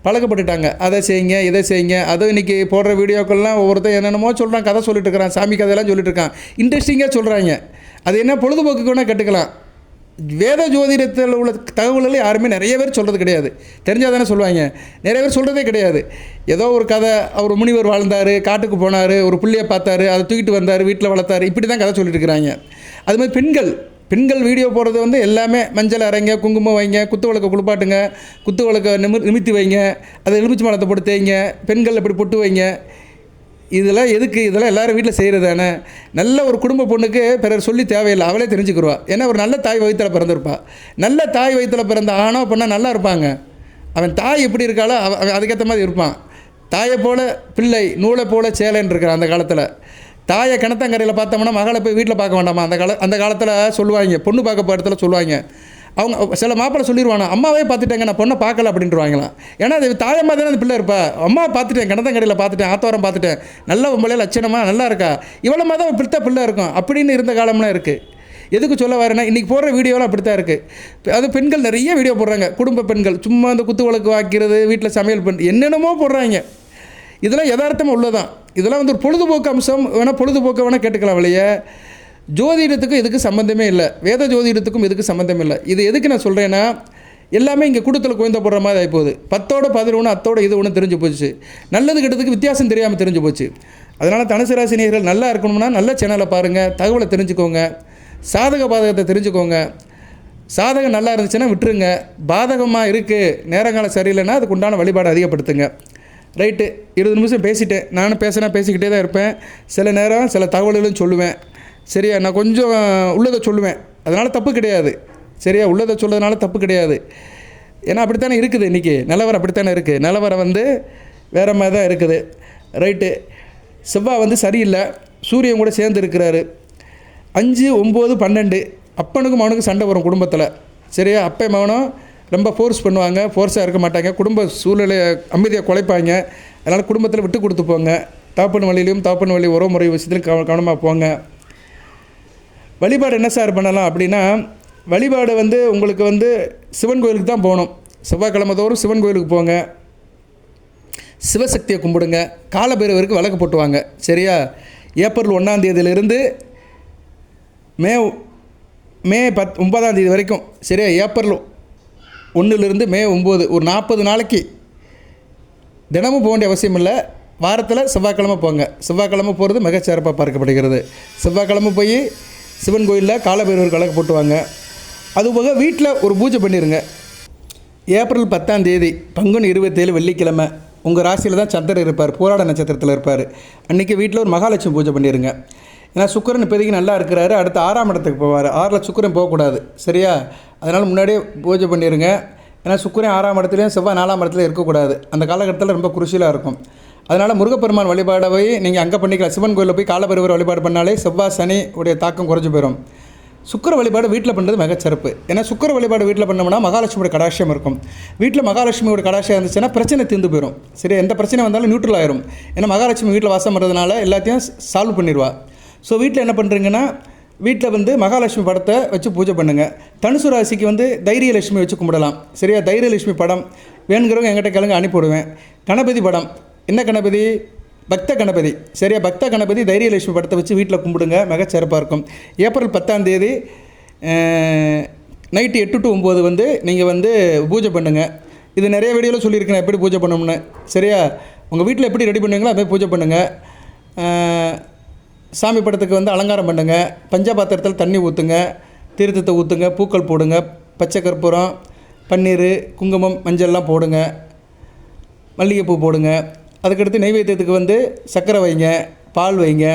பழக்கப்பட்டுட்டாங்க. அதை செய்யுங்க, இதை செய்யுங்க. அதுவும் இன்றைக்கி போடுற வீடியோக்கள்லாம் ஒவ்வொருத்தர் என்னென்னமோ சொல்கிறான், கதை சொல்லிட்டு இருக்கிறான், சாமி கதையெல்லாம் சொல்லிட்டு இருக்கான், இன்ட்ரெஸ்டிங்காக சொல்கிறாங்க. அது என்ன பொழுதுபோக்குக்கு வேணால் கட்டுக்கலாம். வேத ஜோதிடத்தில் உள்ள தகவல்கள் யாருமே நிறைய பேர் சொல்கிறது கிடையாது. தெரிஞ்சால் தானே சொல்லுவாங்க. நிறைய பேர் சொல்கிறதே கிடையாது. ஏதோ ஒரு கதை, அவர் முனிவர் வாழ்ந்தார், காட்டுக்கு போனார், ஒரு பிள்ளையை பார்த்தாரு, அதை தூக்கிட்டு வந்தார், வீட்டில் வளர்த்தாரு, இப்படி தான் கதை சொல்லிட்டு இருக்கிறாங்க. அதுமாதிரி பெண்கள் வீடியோ போடுறது வந்து எல்லாமே மஞ்சள் அரைங்க, குங்குமம் வைங்க, குத்து விளக்க குளிப்பாட்டுங்க, குத்து விளக்க நிமித்தி வைங்க, அதை எலுமிச்சி மலத்தை போட்டு தேய்ங்க, பெண்கள் எப்படி பொட்டு வைங்க, இதெல்லாம் எதுக்கு? இதெல்லாம் எல்லோரும் வீட்டில் செய்கிறது தானே. நல்ல ஒரு குடும்ப பொண்ணுக்கு பிறர் சொல்லி தேவையில்லை, அவளே தெரிஞ்சுக்கிடுவா. ஏன்னா ஒரு நல்ல தாய் வயிற்றில் பிறந்திருப்பா. நல்ல தாய் வயிற்றில் பிறந்த ஆணோ பொண்ணா நல்லா இருப்பாங்க. அவன் தாய் எப்படி இருக்காளோ அவன் அதுக்கேற்ற மாதிரி இருப்பான். தாயை போல் பிள்ளை, நூலை போல் சேலைன்னு இருக்கிறான். அந்த காலத்தில் தாயை கிணத்தங்கரையில் பார்த்தோம்னா மகளை போய் வீட்டில் பார்க்க வேண்டாமா? அந்த காலத்தில் சொல்லுவாங்க, பொண்ணு பார்க்க போகிற இடத்துல சொல்லுவாங்க. அவங்க சில மாப்பிள்ளை சொல்லிடுவாங்க, அம்மாவே பார்த்துட்டேங்க, நான் பொண்ணை பார்க்கல அப்படின்ட்டுருவாங்களாம். ஏன்னா அது தாயம்மா தானே அந்த பிள்ளை இருப்பா. அம்மா பார்த்துட்டேன், கிணத்தங்கரையில் பார்த்துட்டேன், ஆத்தோரம் பார்த்துட்டேன், நல்ல உம்பளே லட்சணமாக நல்லா இருக்கா, இவ்வளோ தான் பிள்ளை இருக்கும் அப்படின்னு இருந்த காலம்லாம் இருக்குது. எதுக்கு சொல்ல வரேன்னா, இன்றைக்கி போடுற வீடியோலாம் அப்படி தான் இருக்குது. அது பெண்கள் நிறைய வீடியோ போடுறாங்க. குடும்ப பெண்கள் சும்மா அந்த குத்து விளக்கு வாக்கிறது, வீட்டில் சமையல் பண்ணி என்னென்னமோ போடுறாங்க. இதெல்லாம் யதார்த்தமாக உள்ளதான். இதெல்லாம் வந்து ஒரு பொழுதுபோக்கு அம்சம் வேணால், பொழுதுபோக்கு வேணால் கேட்டுக்கலாம். வழியே ஜோதிடத்துக்கும் இதுக்கு சம்மந்தமே இல்லை, வேத ஜோதிடத்துக்கும் இதுக்கு சம்மந்தம் இல்லை. இது எதுக்கு நான் சொல்கிறேன்னா, எல்லாமே இங்கே கூட்டத்தில் குழந்த போடுற மாதிரி ஆகிப்போகுது. 10ஓட 11 அத்தோட இது ஒன்று தெரிஞ்சு போச்சு. நல்லது கெட்டதுக்கு வித்தியாசம் தெரியாமல் தெரிஞ்சு போச்சு. அதனால் தனுசு ராசி நேயர்கள் நல்லா இருக்கணும்னா நல்ல சேனலை பாருங்கள், தகவலை தெரிஞ்சுக்கோங்க, சாதக பாதகத்தை தெரிஞ்சுக்கோங்க. சாதகம் நல்லா இருந்துச்சுன்னா விட்டுருங்க, பாதகமாக இருக்குது, நேரங்காலம் சரியில்லைன்னா அதுக்கு உண்டான வழிபாடு அதிகப்படுத்துங்க. ரைட்டு, 20 நிமிஷம் பேசிட்டேன். நானும் பேசிக்கிட்டே தான் இருப்பேன். சில நேரம் சில தகவல்களும் சொல்லுவேன். சரியா? நான் கொஞ்சம் உள்ளதை சொல்லுவேன், அதனால் தப்பு கிடையாது. சரியா? உள்ளதை சொல்கிறதுனால தப்பு கிடையாது. ஏன்னா அப்படித்தானே இருக்குது இன்றைக்கி நிலவரம், அப்படித்தானே இருக்குது நிலவரம். வந்து வேறு மாதிரி தான் இருக்குது. ரைட்டு, செவ்வாய் வந்து சரியில்லை, சூரியன் கூட சேர்ந்து இருக்கிறாரு. 5, 9, 12 அப்பனுக்கும் மகனுக்கும் சண்டை வரும் குடும்பத்தில். சரியா? அப்போ மகனும் ரொம்ப ஃபோர்ஸ் பண்ணுவாங்க, ஃபோர்ஸாக இருக்க மாட்டாங்க, குடும்ப சூழ்நிலையை அமைதியாக குலைப்பாங்க. அதனால் குடும்பத்தில் விட்டு கொடுத்து போங்க. தகப்பன் வழியிலையும் தகப்பன் வழி உறவு முறை விஷயத்திலும் கவனமாக போங்க. வழிபாடு என்ன சார் பண்ணலாம் அப்படின்னா, வழிபாடு உங்களுக்கு சிவன் கோயிலுக்கு தான் போகணும். செவ்வாய்க்கிழமை தோறும் சிவன் கோயிலுக்கு போங்க, சிவசக்தியை கும்பிடுங்க, காலபைரவருக்கு விளக்கு போட்டுவாங்க. சரியா? ஏப்ரல் 1ஆம் தேதியிலிருந்து மே 9ஆம் தேதி வரைக்கும். சரியா? ஏப்ரல் 1லிருந்து மே 9, ஒரு 40 நாளைக்கு தினமும் போக வேண்டிய அவசியம் இல்லை. வாரத்தில் செவ்வாய்க்கிழமை போங்க. செவ்வாய்க்கிழமை போகிறது மிகச்சிறப்பாக பார்க்கப்படுகிறது. செவ்வாய்க்கிழமை போய் சிவன் கோயிலில் காலபைரவருக்கு விளக்கு போட்டுவாங்க. அதுபோக வீட்டில் ஒரு பூஜை பண்ணிடுங்க. ஏப்ரல் 10ஆம் தேதி பங்குனி 27 வெள்ளிக்கிழமை உங்கள் ராசியில் தான் சந்திரன் இருப்பார், போராட நட்சத்திரத்தில் இருப்பார். அன்றைக்கி வீட்டில் ஒரு மகாலட்சுமி பூஜை பண்ணிடுங்க. ஏன்னா சுக்கிரன் இப்போதைக்கு நல்லா இருக்கிறாரு, அடுத்து 6ஆம் இடத்துக்கு போவார். 6ல் சுக்கிரன் போகக்கூடாது. சரியா? அதனால் முன்னாடியே பூஜை பண்ணிடுங்க. ஏன்னா சுக்கிரன் 6ஆம் இடத்துலையும் செவ்வாய் 4ஆம் இடத்துல இருக்கக்கூடாது. அந்த காலகட்டத்தில் ரொம்ப குருசிலாக இருக்கும். அதனால் முருகப்பெருமான் வழிபாடை போய் நீங்கள் அங்கே பண்ணிக்கலாம். சிவன் கோயிலில் போய் காலபைரவர் வழிபாடு பண்ணாலே செவ்வாய் சனி உடைய தாக்கம் குறைஞ்சி போயிடும். சுக்கிர வழிபாடு வீட்டில் பண்ணுறது மிகச்சிறப்பு. ஏன்னா சுக்கிர வழிபாடு வீட்டில் பண்ணோம்னா மகாலட்சுமியோட கடாட்சியம் இருக்கும். வீட்டில் மகாலட்சுமியோட கடாட்சியம் இருந்துச்சுன்னா பிரச்சனை தீர்ந்து போயிடும். சரி, எந்த பிரச்சனை வந்தாலும் நியூட்ரல் ஆயிரும். ஏன்னா மகாலட்சுமி வீட்டில் வாசம் பண்ணுறதுனால எல்லாத்தையும் சால்வ் பண்ணிடுவா. ஸோ வீட்டில் என்ன பண்ணுறீங்கன்னா, வீட்டில் மகாலட்சுமி படத்தை வச்சு பூஜை பண்ணுங்கள். தனுசு ராசிக்கு தைரியலட்சுமி வச்சு கும்பிடலாம். சரியா? தைரியலட்சுமி படம் வேணுங்கிறவங்க என்கிட்ட கிளங்க அனுப்பிவிடுவேன். கணபதி படம், என்ன கணபதி? பக்த கணபதி. சரியா? பக்த கணபதி தைரியலட்சுமி படத்தை வச்சு வீட்டில் கும்பிடுங்க, மிகச்சிறப்பாக இருக்கும். ஏப்ரல் 10ஆம் தேதி நைட்டு 8 to 9 நீங்கள் பூஜை பண்ணுங்கள். இது நிறைய வீடியோவில் சொல்லியிருக்கேன் எப்படி பூஜை பண்ணணும்னு. சரியா? உங்கள் வீட்டில் எப்படி ரெடி பண்ணுவீங்களோ அதே பூஜை பண்ணுங்கள். சாமி படத்துக்கு அலங்காரம் பண்ணுங்கள். பஞ்சபாத்திரத்தில் தண்ணி ஊற்றுங்க, தீர்த்தத்தை ஊற்றுங்க, பூக்கள் போடுங்க, பச்சை கற்பூரம், பன்னீர், குங்குமம், மஞ்சள்லாம் போடுங்க, மல்லிகைப்பூ போடுங்க. அதுக்கடுத்து நெய்வேத்தியத்துக்கு சர்க்கரை வைங்க, பால் வைங்க,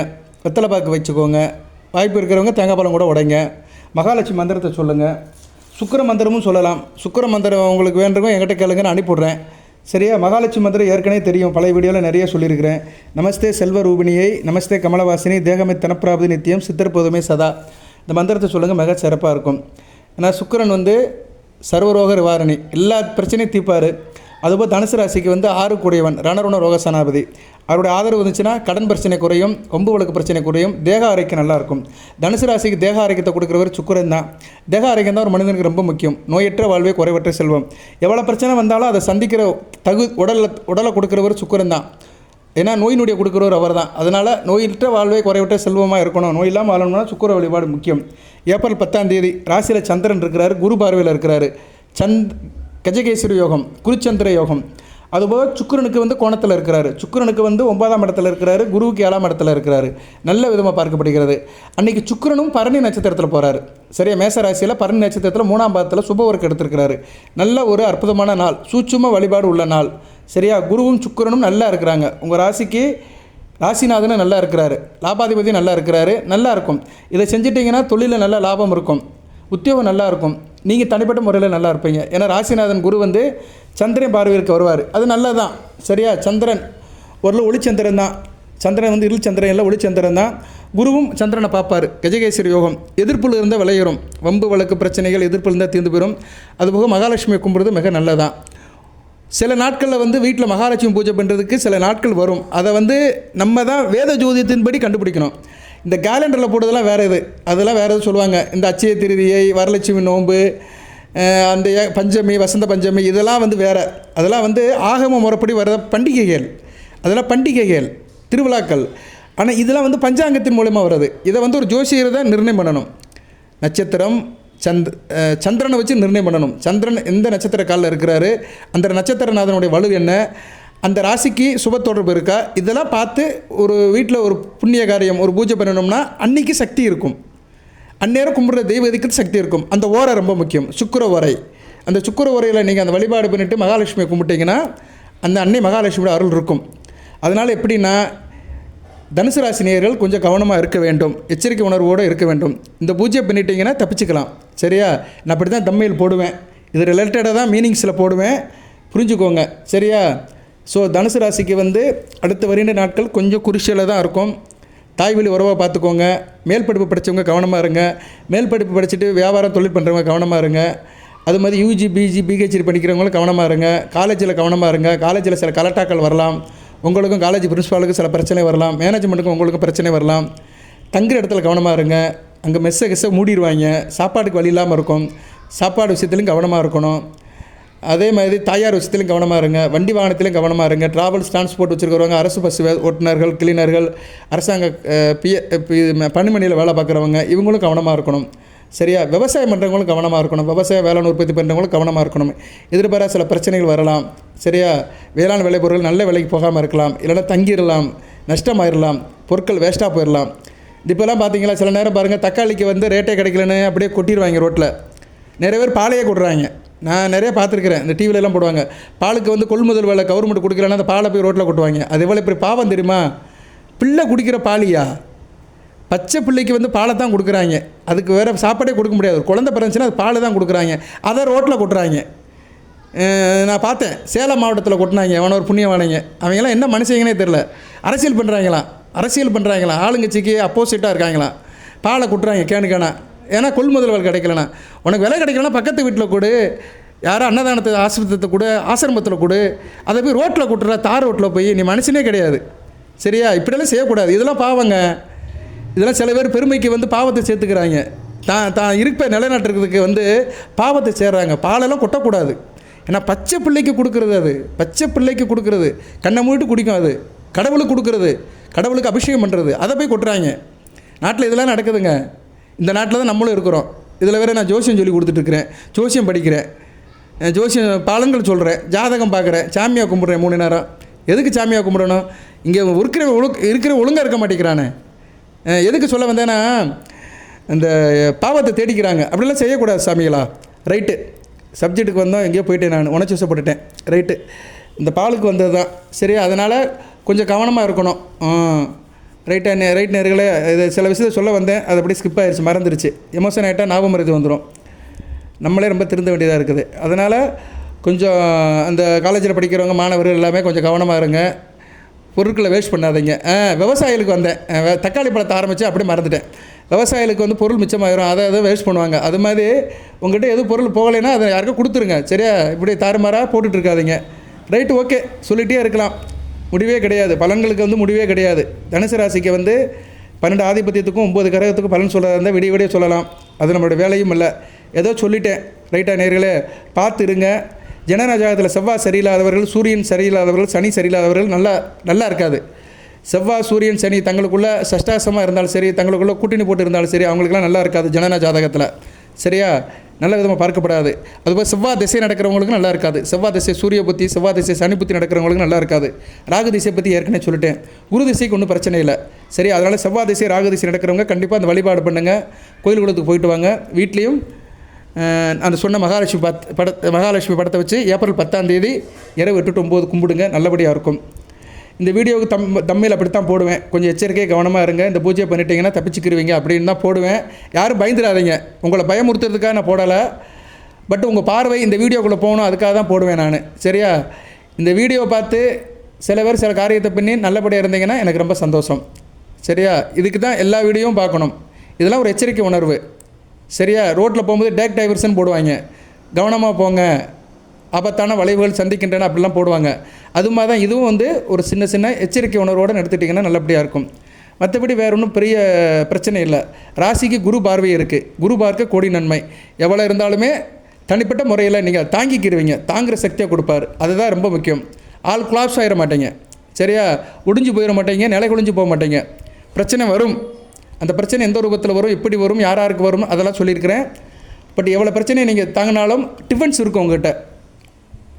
வெத்தலை பாக்கு வச்சுக்கோங்க. வாய்ப்பு இருக்கிறவங்க தேங்காய் பழம் கூட உடைங்க. மகாலட்சுமி மந்திரத்தை சொல்லுங்கள். சுக்கிர மந்திரமும் சொல்லலாம். சுக்கிர மந்திரம் உங்களுக்கு வேண்டுமோ என்கிட்ட கேளுங்கன்னு அனுப்பிவிட்றேன். சரியா? மகாலட்சுமி மந்திரம் ஏற்கனவே தெரியும், பழைய வீடியோவில் நிறைய சொல்லியிருக்கிறேன். நமஸ்தே செல்வ ரூபிணியை, நமஸ்தே கமலவாசினி, தேகமே தனப்பிராப்தி நித்தியம், சித்தர் போதுமே சதா. இந்த மந்திரத்தை சொல்லுங்கள், மிக சிறப்பாக இருக்கும். ஏன்னா சுக்கிரன் சர்வரோக நிவாரணி, எல்லா பிரச்சனையும் தீர்ப்பார். அதுபோல் தனுசு ராசிக்கு 6 கூடியவன், ரணருண ரோகசனாபதி. அவருடைய ஆதரவு இருந்துச்சுன்னா கடன் பிரச்சனை குறையும், கொம்பு வழக்கு பிரச்சனை குறையும், தேக ஆரோக்கியம் நல்லாயிருக்கும். தனுசு ராசிக்கு தேக ஆரோக்கியத்தை கொடுக்குறவர் சுக்கிரன் தான். தேக ஆரோக்கியம் தான் ஒரு மனிதனுக்கு ரொம்ப முக்கியம். நோயற்ற வாழ்வே குறைவற்ற செல்வம். எவ்வளோ பிரச்சனை வந்தாலும் அதை சந்திக்கிற உடலை கொடுக்குறவர் சுக்கிரன் தான். ஏன்னா நோய் நொடியை கொடுக்குறவர் அவர் தான். அதனால் நோயற்ற வாழ்வே குறைவற்ற செல்வமாக இருக்கணும், நோய் இல்லாமல் வாழணும்னா சுக்கிர வழிபாடு முக்கியம். ஏப்ரல் 10ஆம் தேதி ராசியில் சந்திரன் இருக்கிறார், குரு பார்வையில் இருக்கிறார். கஜகேசரி யோகம், குருச்சந்திர யோகம். அதுபோல் சுக்கிரனுக்கு கோணத்தில் இருக்கிறாரு. சுக்கிரனுக்கு 9ஆம் இடத்துல இருக்கிறாரு, குருவுக்கு 7ஆம் இடத்துல இருக்கிறாரு. நல்ல விதமாக பார்க்கப்படுகிறது. அன்றைக்கி சுக்கிரனும் பரணி நட்சத்திரத்தில் போகிறாரு. சரியா? மேசராசியில் பரணி நட்சத்திரத்தில் 3ஆம் பாதத்தில் சுபவர்க்கு எடுத்திருக்கிறாரு. நல்ல ஒரு அற்புதமான நாள், சூட்சும வழிபாடு உள்ள நாள். சரியா? குருவும் சுக்கிரனும் நல்லா இருக்கிறாங்க. உங்கள் ராசிக்கு ராசிநாதனும் நல்லா இருக்கிறாரு, லாபாதிபதியும் நல்லா இருக்கிறாரு. நல்லா இருக்கும். இதை செஞ்சிட்டிங்கன்னா தொழிலில் நல்ல லாபம் இருக்கும், உத்தியோகம் நல்லா இருக்கும், நீங்கள் தனிப்பட்ட முறையில் நல்லா இருப்பீங்க. ஏன்னா ராசிநாதன் குரு சந்திரன் பார்வைக்கு வருவார். அது நல்லது தான். சரியா? சந்திரன் ஒரு ஒளிச்சந்திரன் தான். சந்திரன் இருள் சந்திரன் இல்லை, ஒளிச்சந்திரன் தான். குருவும் சந்திரனை பார்ப்பார். கஜகேசரி யோகம். எதிர்ப்பில் இருந்தால் விளையிடும். வம்பு வழக்கு பிரச்சனைகள் எதிர்ப்பில் இருந்தால் தீர்ந்து போயிடும். அதுபோக மகாலட்சுமியை கும்பிடுறது மிக நல்லதான். சில நாட்களில் வீட்டில் மகாலட்சுமி பூஜை பண்ணுறதுக்கு சில நாட்கள் வரும். அதை நம்ம தான் வேத ஜோதியத்தின்படி கண்டுபிடிக்கணும். இந்த கேலண்டரில் போடுறதெல்லாம் வேறு இது, அதெல்லாம் வேறு எது சொல்லுவாங்க. இந்த அச்சய திருதியை, வரலட்சுமி நோன்பு, அந்த பஞ்சமி, வசந்த பஞ்சமி, இதெல்லாம் வேறு. அதெல்லாம் ஆகம முறைப்படி வர பண்டிகைகள். அதெல்லாம் பண்டிகைகள், திருவிழாக்கள். ஆனால் இதெல்லாம் பஞ்சாங்கத்தின் மூலமாக வருது. இதை ஒரு ஜோசியரை தான் நிர்ணயம் பண்ணணும். நட்சத்திரம் சந்திரனை வச்சு நிர்ணயம் பண்ணணும். சந்திரன் எந்த நட்சத்திர காலில் இருக்கிறாரு, அந்த நட்சத்திரநாதனுடைய வலு என்ன, அந்த ராசிக்கு சுப தொடர்பு இருக்கா, இதெல்லாம் பார்த்து ஒரு வீட்டில் ஒரு புண்ணிய காரியம் ஒரு பூஜை பண்ணணும்னா அன்றைக்கி சக்தி இருக்கும். அந்நேரம் கும்பிட்ற தெய்வத்துக்கு சக்தி இருக்கும். அந்த ஓரை ரொம்ப முக்கியம், சுக்கிர ஓரை. அந்த சுக்கிர ஓரையில் நீங்கள் அந்த வழிபாடு பண்ணிவிட்டு மகாலட்சுமியை கும்பிட்டிங்கன்னா அந்த அன்னை மகாலட்சுமியோட அருள் இருக்கும். அதனால் எப்படின்னா, தனுசு ராசி நேயர்கள் கொஞ்சம் கவனமாக இருக்க வேண்டும், எச்சரிக்கை உணர்வோடு இருக்க வேண்டும். இந்த பூஜை பண்ணிட்டீங்கன்னா தப்பிச்சுக்கலாம். சரியா? நான் அப்படி தான் தம்மையில் போடுவேன், இது ரிலேட்டடாக தான் மீனிங்ஸில் போடுவேன், புரிஞ்சுக்கோங்க. சரியா? ஸோ தனுசு ராசிக்கு அடுத்த வருகின்ற நாட்கள் கொஞ்சம் குருஷியில் தான் இருக்கும். தாய்வழி உறவை பார்த்துக்கோங்க. மேல் படிப்பு படித்தவங்க கவனமாக இருங்க. மேல் படிப்பு படிச்சுட்டு வியாபாரம் தொழில் பண்ணுறவங்க கவனமாக இருங்க. அது மாதிரி யூஜி பிஜி பிஹெச்டி படிக்கிறவங்களும் கவனமாக இருங்க. காலேஜில் கவனமாக இருங்க. காலேஜில் சில கலட்டாக்கள் வரலாம். உங்களுக்கும் காலேஜ் பிரின்ஸ்பாலுக்கும் சில பிரச்சனை வரலாம். மேனேஜ்மெண்ட்டுக்கும் உங்களுக்கும் பிரச்சனை வரலாம். தங்குற இடத்துல கவனமாக இருங்க. அங்கே மெஸ்ஸை மூடிடுவாங்க. சாப்பாட்டுக்கு வழி இல்லாமல் இருக்கும். சாப்பாடு விஷயத்துலையும் கவனமாக இருக்கணும். அதே மாதிரி தாயார் விஷயத்துலையும் கவனமாக இருங்க. வண்டி வாகனத்திலையும் கவனமாக இருங்க. ட்ராவல்ஸ் டிரான்ஸ்போர்ட் வச்சுருக்கிறவங்க, அரசு பஸ் ஓட்டுநர்கள், கிளீனர்கள், அரசாங்க பணிமனையில் வேலை பார்க்குறவங்க, இவங்களும் கவனமாக இருக்கணும். சரியா? விவசாயம் பண்ணுறவங்களும் கவனமாக இருக்கணும். விவசாய வேளாண் உற்பத்தி பண்ணுறவங்களும் கவனமாக இருக்கணும். எதிர்பாராத சில பிரச்சனைகள் வரலாம். சரியா? வேளாண் விளைபொருள் நல்ல விலைக்கு போகாமல் இருக்கலாம். இல்லைன்னா தங்கிடலாம், நஷ்டமாயிடலாம், பொருட்கள் வேஸ்ட்டாக போயிடலாம். இப்போலாம் பார்த்தீங்களா, சில நேரம் பாருங்கள், தக்காளிக்கு ரேட்டே கிடைக்கலன்னு அப்படியே கொட்டிடுவாங்க ரோட்டில். நிறைய பேர் பாலையே கொட்டுறாங்க. நான் நிறைய பார்த்துருக்குறேன். இந்த டிவிலெலாம் போடுவாங்க, பாலுக்கு கொள்முதல் வேலை கவர்மெண்ட் கொடுக்கலன்னா அந்த பாலை போய் ரோட்டில் கொட்டுவாங்க. அது எவ்வளோ இப்படி பாவம் தெரியுமா? பிள்ளை குடிக்கிற பாலியா? பச்சை பிள்ளைக்கு பாலை தான் கொடுக்குறாங்க. அதுக்கு வேறு சாப்பாடே கொடுக்க முடியாது. குழந்தை பிறந்துச்சுன்னா அது பால் தான் கொடுக்குறாங்க. அதை ரோட்டில் கொட்டுறாங்க. நான் பார்த்தேன், சேலம் மாவட்டத்தில் கொட்டினாங்க. அவனை ஒரு புண்ணியவானைங்க. அவங்களாம் என்ன மனுஷங்கன்னே தெரில. அரசியல் பண்ணுறாங்களாம். ஆளுங்கட்சிக்கு அப்போசிட்டாக இருக்காங்களாம். பாலை கொட்டுறாங்க கேனுக்கானா. ஏன்னா கொள்முதல் வேலை கிடைக்கலண்ணா. உனக்கு விலை கிடைக்கலன்னா பக்கத்து வீட்டில் கொடு, யாரும் அன்னதானத்தை ஆசிரமத்தை கொடு, ஆசிரமத்தில் கொடு. அதை போய் ரோட்டில் கொட்டுற, தார் ரோட்டில் போய். நீ மனுஷனே கிடையாது. சரியா? இப்படியெல்லாம் செய்யக்கூடாது. இதெல்லாம் பாவங்க. இதெல்லாம் சில பேர் பெருமைக்கு பாவத்தை சேர்த்துக்கிறாங்க. தான் இருப்ப நிலைநாட்டுறதுக்கு பாவத்தை சேர்றாங்க. பாலெல்லாம் கொட்டக்கூடாது. ஏன்னா பச்சை பிள்ளைக்கு கொடுக்குறது, அது பச்சை பிள்ளைக்கு கொடுக்குறது, கண்ணை மூடிட்டு குடிக்கும். அது கடவுளுக்கு கொடுக்குறது, கடவுளுக்கு அபிஷேகம் பண்ணுறது. அதை போய் கொட்டுறாங்க. நாட்டில் இதெல்லாம் நடக்குதுங்க. இந்த நாட்டில் தான் நம்மளும் இருக்கிறோம். இதில் வேறு நான் ஜோசியம் சொல்லி கொடுத்துட்ருக்கிறேன், ஜோசியம் படிக்கிறேன், ஜோசியம் பலன்கள் சொல்கிறேன், ஜாதகம் பார்க்குறேன், சாமியாக கும்பிட்றேன் 3 நேரம். எதுக்கு சாமியாக கும்பிடணும்? இங்கே இருக்கிற ஒழுங்காக இருக்க மாட்டேங்கிறானே. எதுக்கு சொல்ல வந்தேன்னா, இந்த பாவத்தை தேடிக்கிறாங்க. அப்படிலாம் செய்யக்கூடாது சாமிகளா. ரைட்டு, சப்ஜெக்ட்டுக்கு வந்தோம். எங்கேயோ போயிட்டேன், நான் உணர்ச்சி வசப்பட்டுட்டேன். ரைட்டு, இந்த பாலுக்கு வந்தது தான். சரியா? அதனால் கொஞ்சம் கவனமாக இருக்கணும். ரைட் நேர்களே, இது சில விஷயத்தை சொல்ல வந்தேன், அது அப்படியே ஸ்கிப் ஆகிடுச்சு, மறந்துடுச்சு. எமோஷன் ஆகிட்டால் ஞாபகம் மறதி வந்துடும். நம்மளே ரொம்ப திருந்த வேண்டியதாக இருக்குது. அதனால் கொஞ்சம் அந்த காலேஜில் படிக்கிறவங்க, மாணவர்கள் எல்லாமே கொஞ்சம் கவனமாக இருங்க. பொருட்களை வேஸ்ட் பண்ணாதீங்க. விவசாயிகளுக்கு வந்தேன், தக்காளி பழத்தை ஆரம்பித்து அப்படியே மறந்துட்டேன். விவசாயிகளுக்கு பொருள் மிச்சமாயிரும், அதை வேஸ்ட் பண்ணுவாங்க. அது மாதிரி உங்கள்கிட்ட எதுவும் பொருள் போகலைன்னா அதை யாருக்கும் கொடுத்துருங்க. சரியா? இப்படி தாறுமாறாக போட்டுட்டு இருக்காதிங்க. ரைட்டு, ஓகே, சொல்லிகிட்டே இருக்கலாம். முடிவே கிடையாது. பலன்களுக்கு முடிவே கிடையாது. தனுசு ராசிக்கு 12 ஆதிபத்தியத்துக்கும் 9 கிரகத்துக்கும் பலன் சொல்கிறதா இருந்தால் விடிய சொல்லலாம். அது நம்மளோட வேலையும் இல்லை. ஏதோ சொல்லிட்டேன். ரைட்டாக நேர்களே, பார்த்து இருங்க. ஜனநாயகத்தில் செவ்வாய் சரியில்லாதவர்கள், சூரியன் சரியில்லாதவர்கள், சனி சரியில்லாதவர்கள் நல்லா இருக்காது. செவ்வாய், சூரியன், சனி தங்களுக்குள்ளே சஷ்டாசமாக இருந்தாலும் சரி, தங்களுக்குள்ளே கூட்டணி போட்டு இருந்தாலும் சரி, அவங்களுக்குலாம் நல்லா இருக்காது ஜனன ஜாதகத்தில். சரியா? நல்ல விதமாக பார்க்கப்படாது. அதுபோல் செவ்வாய் திசை நடக்கிறவங்களுக்கு நல்லா இருக்காது. செவ்வாய் திசை சூரிய புத்தி, செவ்வாய் திசை சனி புத்தி நடக்கிறவங்களுக்கு நல்லா இருக்காது. ராகு திசை பற்றி ஏற்கனவே சொல்லிட்டேன். குரு திசைக்கு ஒன்றும் பிரச்சனை இல்லை. சரி, அதனால் செவ்வாய் திசை ராகு திசை நடக்கிறவங்க கண்டிப்பாக அந்த வழிபாடு பண்ணுங்கள். கோயில்களுக்கு போயிட்டு வாங்க. வீட்லேயும் அந்த சொன்ன மகாலட்சுமி படத்தை வச்சு ஏப்ரல் 10ஆம் தேதி இரவு 8 to 9 கும்பிடுங்க. நல்லபடியாக இருக்கும். இந்த வீடியோவுக்கு தம்மையில் அப்படித்தான் போடுவேன். கொஞ்சம் எச்சரிக்கையாக கவனமாக இருங்க. இந்த பூஜை பண்ணிட்டீங்கன்னா தப்பிச்சுக்கிருவீங்க அப்படின்னு தான் போடுவேன். யாரும் பயந்துடாதீங்க. உங்களை பயமுறுத்துறதுக்காக நான் போடலை. பட் உங்கள் பார்வை இந்த வீடியோக்குள்ளே போகணும், அதுக்காக தான் போடுவேன் நான். சரியா? இந்த வீடியோவை பார்த்து சில பேர் சில காரியத்தை பண்ணி நல்லபடியாக இருந்தீங்கன்னா எனக்கு ரொம்ப சந்தோஷம். சரியா? இதுக்கு தான் எல்லா வீடியோவும் பார்க்கணும். இதெல்லாம் ஒரு எச்சரிக்கை உணர்வு. சரியா? ரோட்டில் போகும்போது டேக் டைவர்ஷன் போடுவாங்க, கவனமாக போங்க, ஆபத்தான வளைவுகள் சந்திக்கின்றன அப்படிலாம் போடுவாங்க. அது மாதிரி தான் இதுவும் ஒரு சின்ன எச்சரிக்கை உணர்வோடு நடத்திட்டிங்கன்னா நல்லபடியாக இருக்கும். மற்றபடி வேறு ஒன்றும் பெரிய பிரச்சனை இல்லை. ராசிக்கு குரு பார்வை இருக்குது. குரு பார்க்க கோடி நன்மை. எவ்வளோ இருந்தாலுமே தனிப்பட்ட முறையில் நீங்கள் தாங்கிக்கிடுவீங்க. தாங்குகிற சக்தியாக கொடுப்பார். அதுதான் ரொம்ப முக்கியம். ஆள் கிளாப்ஸ் ஆகிட மாட்டீங்க. சரியா? ஒடிஞ்சு போயிட மாட்டீங்க, நிலை குழிஞ்சு போக மாட்டீங்க. பிரச்சனை வரும். அந்த பிரச்சனை எந்த ரூபத்தில் வரும், எப்படி வரும், யாருக்கு வரும், அதெல்லாம் சொல்லியிருக்கிறேன். பட் எவ்வளோ பிரச்சனையை நீங்கள் தாங்கினாலும் டிஃபென்ஸ் இருக்கும் உங்கள்கிட்ட.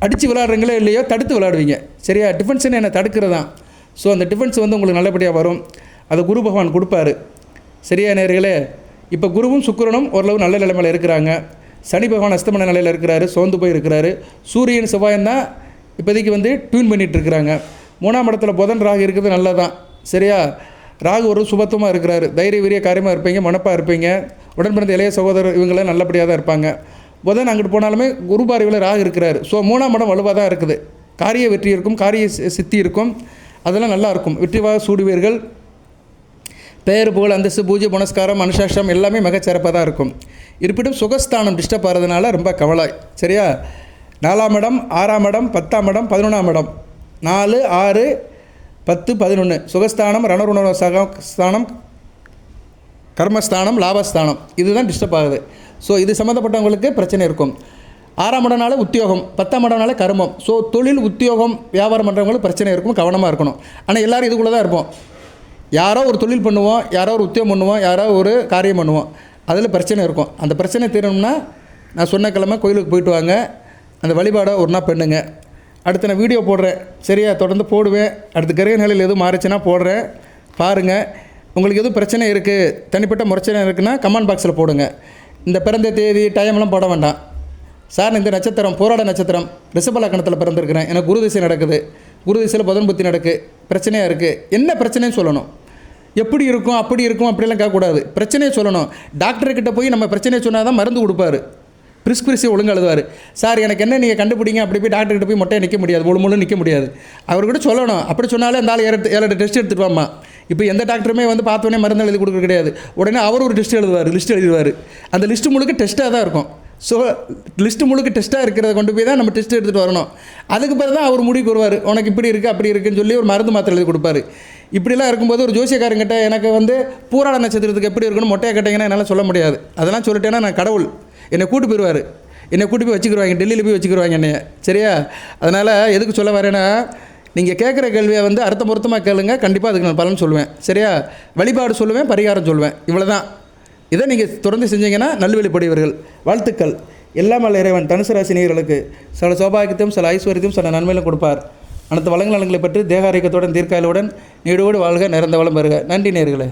அடித்து விளையாடுறீங்களோ இல்லையோ தடுத்து விளையாடுவீங்க. சரியா? டிஃபென்ஸ்ன்னு என்ன தடுக்கிறது தான். ஸோ அந்த டிஃபென்ஸ் உங்களுக்கு நல்லபடியாக வரும். அதை குரு பகவான் கொடுப்பாரு. சரியா நேர்களே? இப்போ குருவும் சுக்கிரனும் ஓரளவு நல்ல நிலைமையில் இருக்கிறாங்க. சனி பகவான் அஸ்தமன நிலையில் இருக்கிறாரு, சோர்ந்து போய் இருக்கிறாரு. சூரியன் செவ்வாயன் தான் இப்போதைக்கு டியூன் பண்ணிகிட்டு இருக்கிறாங்க. 3ஆம் இடத்துல புதன் ராகு இருக்கிறது நல்லதான். சரியா? ராகு ஒரு சுபத்துவமாக இருக்கிறாரு. தைரிய வீரிய காரியமாக இருப்பீங்க, மனப்பாக இருப்பீங்க. உடன் பிறந்த இளைய சகோதரர் இவங்களாம் நல்லபடியாக தான் இருப்பாங்க. புதன் அங்கிட்டு போனாலுமே குரு பார்வையில் ராகு இருக்கிறாரு. ஸோ 3ஆம் இடம் வலுவாக தான் இருக்குது. காரிய வெற்றி இருக்கும், காரிய சித்தி இருக்கும். அதெல்லாம் நல்லா இருக்கும். வெற்றிவாக சூடுவீர்கள். பெயர் புகழ் அந்தஸ்து பூஜை புனஸ்காரம் அனுசாசம் எல்லாமே மிகச்சிறப்பாக தான் இருக்கும். இருப்பினும் சுகஸ்தானம் டிஸ்டர்ப் ஆகிறதுனால ரொம்ப கவலை. சரியா? 4ஆம் இடம் 6ஆம் இடம் 10ஆம் இடம் 11ஆம் இடம் 4 6 10 11 சுகஸ்தானம் ரணருண ஸ்தானம் கர்மஸ்தானம் லாபஸ்தானம் இதுதான் டிஸ்டர்ப் ஆகுது. ஸோ இது சம்மந்தப்பட்டவங்களுக்கு பிரச்சனை இருக்கும். 6ஆம் இடம்னால உத்தியோகம், 10ஆம் இடம்னால கர்மம். ஸோ தொழில் உத்தியோகம் வியாபாரம் பண்ணுறவங்களுக்கு பிரச்சனை இருக்கும், கவனமாக இருக்கணும். ஆனால் எல்லோரும் இதுக்குள்ளே தான் இருப்போம். யாரோ ஒரு தொழில் பண்ணுவோம், யாரோ ஒரு உத்தியோகம் பண்ணுவோம், யாரோ ஒரு காரியம் பண்ணுவோம், அதில் பிரச்சனை இருக்கும். அந்த பிரச்சனை தீரணும்னா நான் சொன்ன கிழமை கோயிலுக்கு போயிட்டு வாங்க, அந்த வழிபாடை ஒரு நாள் பண்ணுங்க. அடுத்து நான் வீடியோ போடுறேன், சரியா? தொடர்ந்து போடுவேன். அடுத்து கிரக நிலையில் எதுவும் மாறிச்சுன்னா போடுறேன், பாருங்கள். உங்களுக்கு எதுவும் பிரச்சனை இருக்குது, தனிப்பட்ட பிரச்சனை இருக்குன்னா கமெண்ட் பாக்ஸில் போடுங்க. இந்த பிறந்த தேதி டைம்லாம் போட வேண்டாம். சார் இந்த நட்சத்திரம் போராட நட்சத்திரம் ரிஷப லக்னத்தில் பிறந்திருக்கிறேன், எனக்கு குரு திசை நடக்குது, குரு திசையில் புதன் புத்தி நடக்கு, பிரச்சனையாக இருக்குது, என்ன பிரச்சனைன்னு சொல்லணும். எப்படி இருக்கும் அப்படி இருக்கும் அப்படிலாம் கேட்கக்கூடாது, பிரச்சனையை சொல்லணும். டாக்டர்கிட்ட போய் நம்ம பிரச்சனையை சொன்னால் தான் மருந்து கொடுப்பாரு, ப்ரிஸ்கிரிப்ஷன் ஒழுங்கு எழுதுவார். சார் எனக்கு என்ன நீங்கள் கண்டுபிடிங்க, அப்படி போய் டாக்டர்கிட்ட போய் மொட்டையை நிற்க முடியாது, முழு நிற்க முடியாது. அவர்கிட்ட சொல்லணும். அப்படி சொன்னாலே இந்த ஆள் 7 டெஸ்ட் எடுத்துகிட்டு வாமா. இப்போ எந்த டாக்டருமே வந்து பார்த்தோன்னே மருந்து எழுதி கொடுக்க கிடையாது. உடனே அவர் ஒரு லிஸ்ட் எழுதுவார். அந்த லிஸ்ட்டு முழுக்க டெஸ்ட்டாக தான் இருக்கும். ஸோ லிஸ்ட்டு முழுக்க டெஸ்ட்டாக இருக்கிறத கொண்டு போய் தான் நம்ம டெஸ்ட் எடுத்துகிட்டு வரணும். அதுக்கு பிறகு தான் அவர் முடிவுக்கு வருவார், உனக்கு இப்படி இருக்குது அப்படி இருக்குன்னு சொல்லி ஒரு மருந்து மாத்திரை எழுதி கொடுப்பாரு. இப்படிலாம் இருக்கும்போது ஒரு ஜோசியக்காரங்கிட்ட எனக்கு வந்து பூராட நட்சத்திரத்துக்கு எப்படி இருக்குன்னு மொட்டையை கேட்டிங்கன்னா என்னால் சொல்ல முடியாது. அதெல்லாம் சொல்லிட்டேன்னா நான் கடவுள் என்னை கூட்டு போயிடுவார், என்னை கூட்டி போய் வச்சுக்கிடுவாங்க, டெல்லியில் போய் வச்சுக்கிடுவாங்க என்னைய. சரியா? அதனால் எதுக்கு சொல்ல வரேன்னா, நீங்கள் கேட்குற கேள்வியை வந்து அர்த்தம் பொருத்தமாக கேளுங்க, கண்டிப்பாக அதுக்கு நான் பலன் சொல்லுவேன். சரியா? வழிபாடு சொல்லுவேன், பரிகாரம் சொல்லுவேன், இவ்வளோ தான். இதை நீங்கள் தொடர்ந்து செஞ்சீங்கன்னா நல்வழிப்படைவர்கள். வாழ்த்துக்கள். எல்லாம் வல்ல இறைவன் தனுசு ராசி நேயர்களுக்கு சில சௌபாகியத்தையும் சில ஐஸ்வர்யத்தையும் சில நன்மையிலும் கொடுப்பார். அனைத்து வளங்கள் நலங்களை பற்றி தேக ஆரோக்கியத்துடன் தீர்க்காயலுடன் நீடோடு வாழ்க, நிறந்த வளம் பெறுக. நன்றி நேயர்களே.